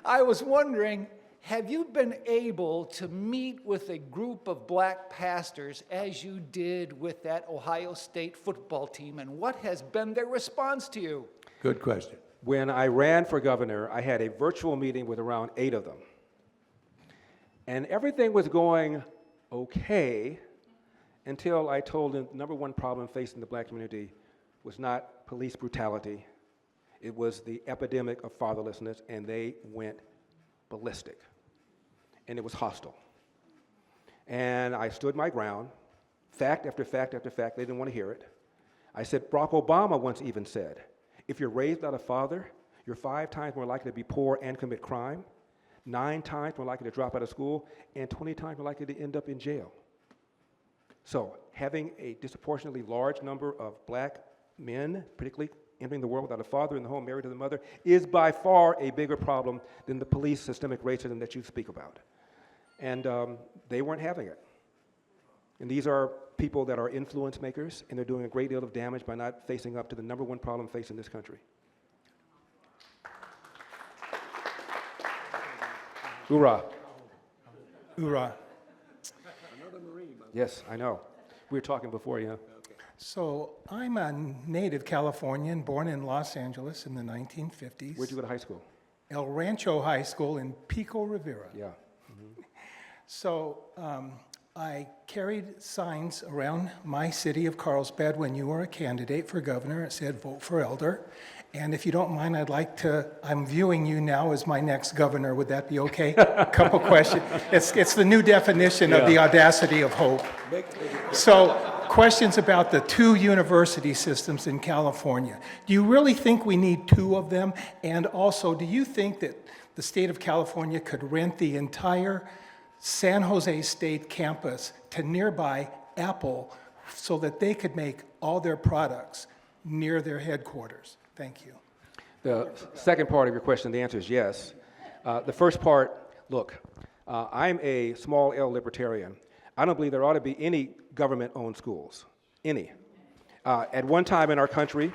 I was wondering, have you been able to meet with a group of black pastors as you did with that Ohio State football team, and what has been their response to you? good question. When I ran for governor, I had a virtual meeting with around 8 of them. And everything was going okay until I told them the number one problem facing the black community was not police brutality. It was the epidemic of fatherlessness, and they went ballistic. And it was hostile. And I stood my ground, fact after fact after fact. They didn't want to hear it. I said, Barack Obama once even said, if you're raised without a father, you're 5 times more likely to be poor and commit crime, 9 times more likely to drop out of school, and 20 times more likely to end up in jail. So having a disproportionately large number of black men, particularly entering the world without a father in the home, married to the mother, is by far a bigger problem than the police systemic racism that you speak about. And they weren't having it. And these are people that are influence makers, and they're doing a great deal of damage by not facing up to the #1 problem facing this country. Hoorah. Hoorah. Yes, I know. We were talking before, yeah. So I'm a native Californian, born in Los Angeles in the 1950s. Where'd you go to high school? El Rancho High School in Pico Rivera. Yeah. So I carried signs around my city of Carlsbad when you were a candidate for governor. It said, vote for Elder. And if you don't mind, I'm viewing you now as my next governor. Would that be okay? A couple questions. It's the new definition of the audacity of hope. So questions about the 2 university systems in California. Do you really think we need 2 of them? And also, do you think that the state of California could rent the entire San Jose State campus to nearby Apple so that they could make all their products near their headquarters? Thank you. The second part of your question, the answer is yes. The first part, look, I'm a small L libertarian. I don't believe there ought to be any government-owned schools, any. At one time in our country,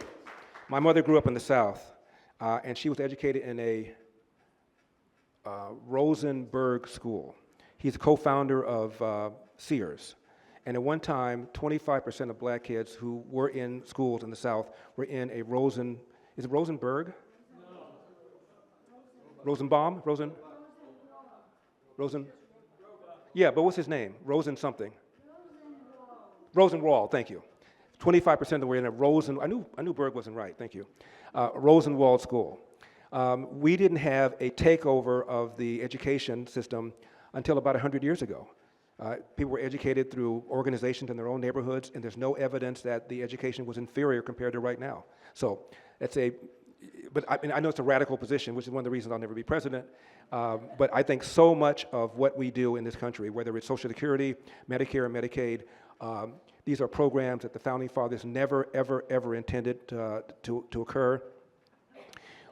my mother grew up in the South, and she was educated in a Rosenberg school. He's a co-founder of Sears. And at one time, 25% of black kids who were in schools in the South were in a is it Rosenberg? No. Rosenbaum? Rosen? Yeah, but what's his name? Rosen something. Rosenwald, thank you. 25% of them were in a I knew Berg wasn't right, thank you. Rosenwald school. We didn't have a takeover of the education system until about 100 years ago. People were educated through organizations in their own neighborhoods, and there's no evidence that the education was inferior compared to right now. So but I know it's a radical position, which is one of the reasons I'll never be president, but I think so much of what we do in this country, whether it's Social Security, Medicare, and Medicaid, these are programs that the Founding Fathers never, ever, ever intended to occur.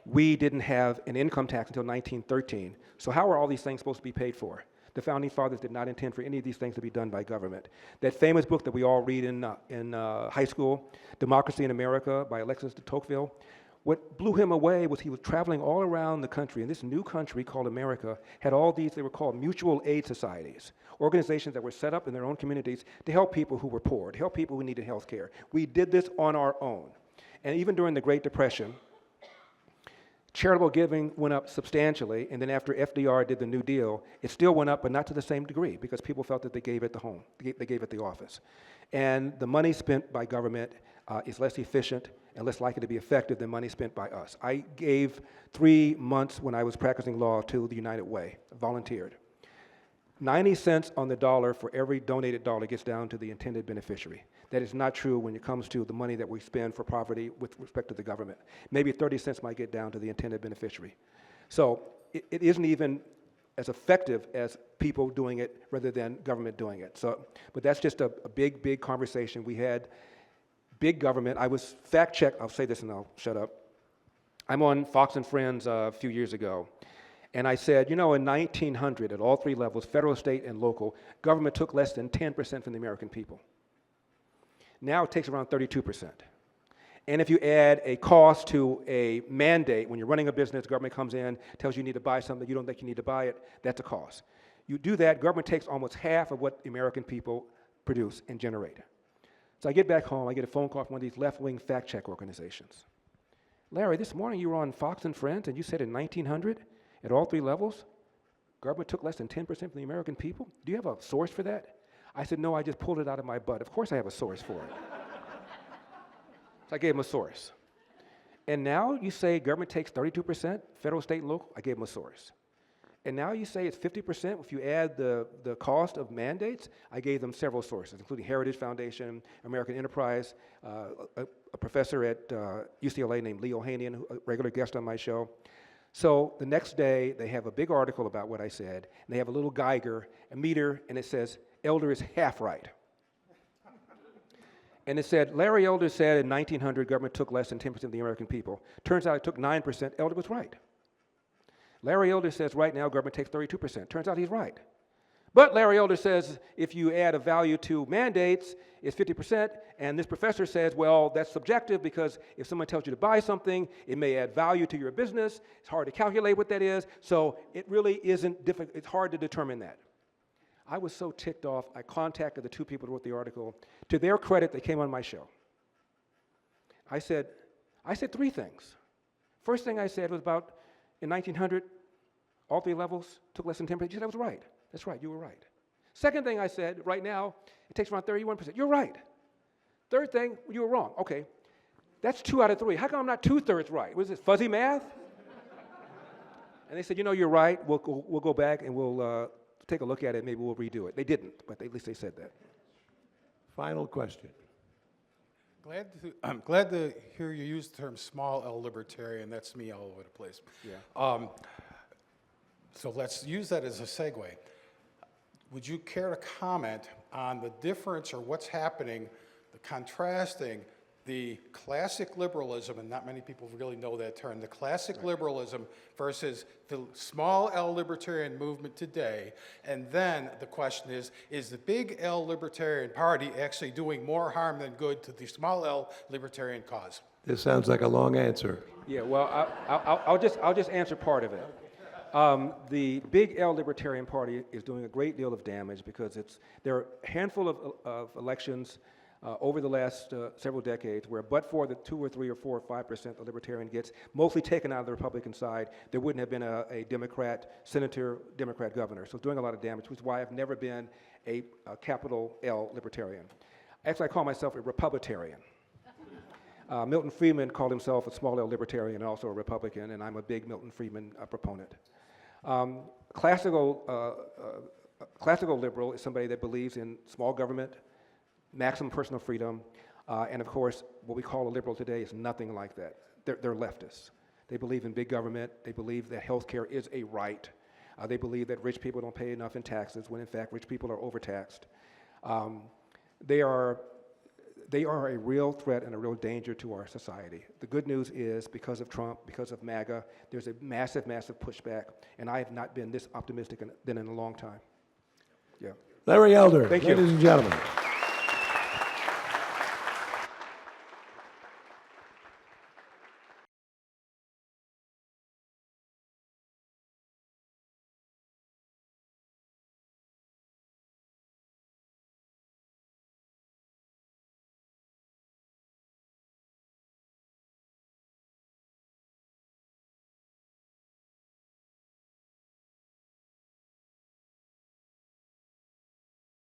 We didn't have an income tax until 1913, so how are all these things supposed to be paid for? The Founding Fathers did not intend for any of these things to be done by government. That famous book that we all read in high school, Democracy in America by Alexis de Tocqueville, what blew him away was he was traveling all around the country, and this new country called America had all these, they were called mutual aid societies, organizations that were set up in their own communities to help people who were poor, to help people who needed health care. We did this on our own. And even during the Great Depression, charitable giving went up substantially, and then after FDR did the New Deal, it still went up, but not to the same degree, because people felt that they gave it the home, they gave it the office. And the money spent by government is less efficient and less likely to be effective than money spent by us. I gave 3 months when I was practicing law to the United Way, volunteered. 90 cents on the dollar for every donated dollar gets down to the intended beneficiary. That is not true when it comes to the money that we spend for poverty with respect to the government. Maybe 30 cents might get down to the intended beneficiary. So it isn't even as effective as people doing it rather than government doing it. So, but that's just a big, big conversation we had. Big government. I was fact-checked. I'll say this and I'll shut up. I'm on Fox and Friends a few years ago. And I said, you know, in 1900, at all 3 levels, federal, state, and local, government took less than 10% from the American people. Now it takes around 32%. And if you add a cost to a mandate, when you're running a business, government comes in, tells you need to buy something, you don't think you need to buy it, that's a cost. You do that, government takes almost half of what the American people produce and generate. So I get back home, I get a phone call from one of these left-wing fact-check organizations. Larry, this morning you were on Fox and Friends, and you said in 1900, at all 3 levels, government took less than 10% from the American people? Do you have a source for that? I said, no, I just pulled it out of my butt. Of course I have a source for it. So I gave him a source. And now you say government takes 32%, federal, state, and local? I gave him a source. And now you say it's 50% if you add the cost of mandates? I gave them several sources, including Heritage Foundation, American Enterprise, a professor at UCLA named Leo Hanian, a regular guest on my show. So the next day, they have a big article about what I said, and they have a little Geiger, a meter, and it says, Elder is half right. And it said, Larry Elder said in 1900, government took less than 10% of the American people. Turns out it took 9%. Elder was right. Larry Elder says right now government takes 32%. Turns out he's right. But Larry Elder says if you add a value to mandates, it's 50%. And this professor says, well, that's subjective because if someone tells you to buy something, it may add value to your business. It's hard to calculate what that is. So it really isn't difficult. It's hard to determine that. I was so ticked off, I contacted the two people who wrote the article. To their credit, they came on my show. I said three things. First thing I said was about in 1900, all three levels took less than 10%. You said I was right. That's right, you were right. Second thing I said, right now, it takes around 31%. You're right. Third thing, you were wrong. Okay, that's 2 out of 3. How come I'm not 2/3 right? Was it fuzzy math? And they said, you know, you're right. We'll go back and we'll take a look at it. Maybe we'll redo it. They didn't, but at least they said that. Final question. I'm glad to hear you use the term small L libertarian. That's me all over the place. Yeah. So let's use that as a segue. Would you care to comment on the difference or what's happening, the contrasting the classic liberalism, and not many people really know that term, the classic liberalism versus the small L libertarian movement today? And then the question is the big L libertarian party actually doing more harm than good to the small L libertarian cause? This sounds like a long answer. Yeah, well, I'll just answer part of it. The big L Libertarian Party is doing a great deal of damage because there are a handful of elections over the last several decades where but for the 2 or 3 or 4 or 5% the Libertarian gets, mostly taken out of the Republican side, there wouldn't have been a Democrat senator, Democrat governor. So it's doing a lot of damage, which is why I've never been a capital L Libertarian. Actually, I call myself a Republitarian. Milton Friedman called himself a small L Libertarian and also a Republican, and I'm a big Milton Friedman proponent. Classical liberal is somebody that believes in small government, maximum personal freedom, and of course, what we call a liberal today is nothing like that. They're leftists. They believe in big government. They believe that health care is a right. They believe that rich people don't pay enough in taxes when in fact rich people are overtaxed. They are a real threat and a real danger to our society. The good news is because of Trump, because of MAGA, there's a massive, massive pushback, and I have not been this optimistic in a long time. Yeah. Larry Elder, Thank you. ladies and gentlemen.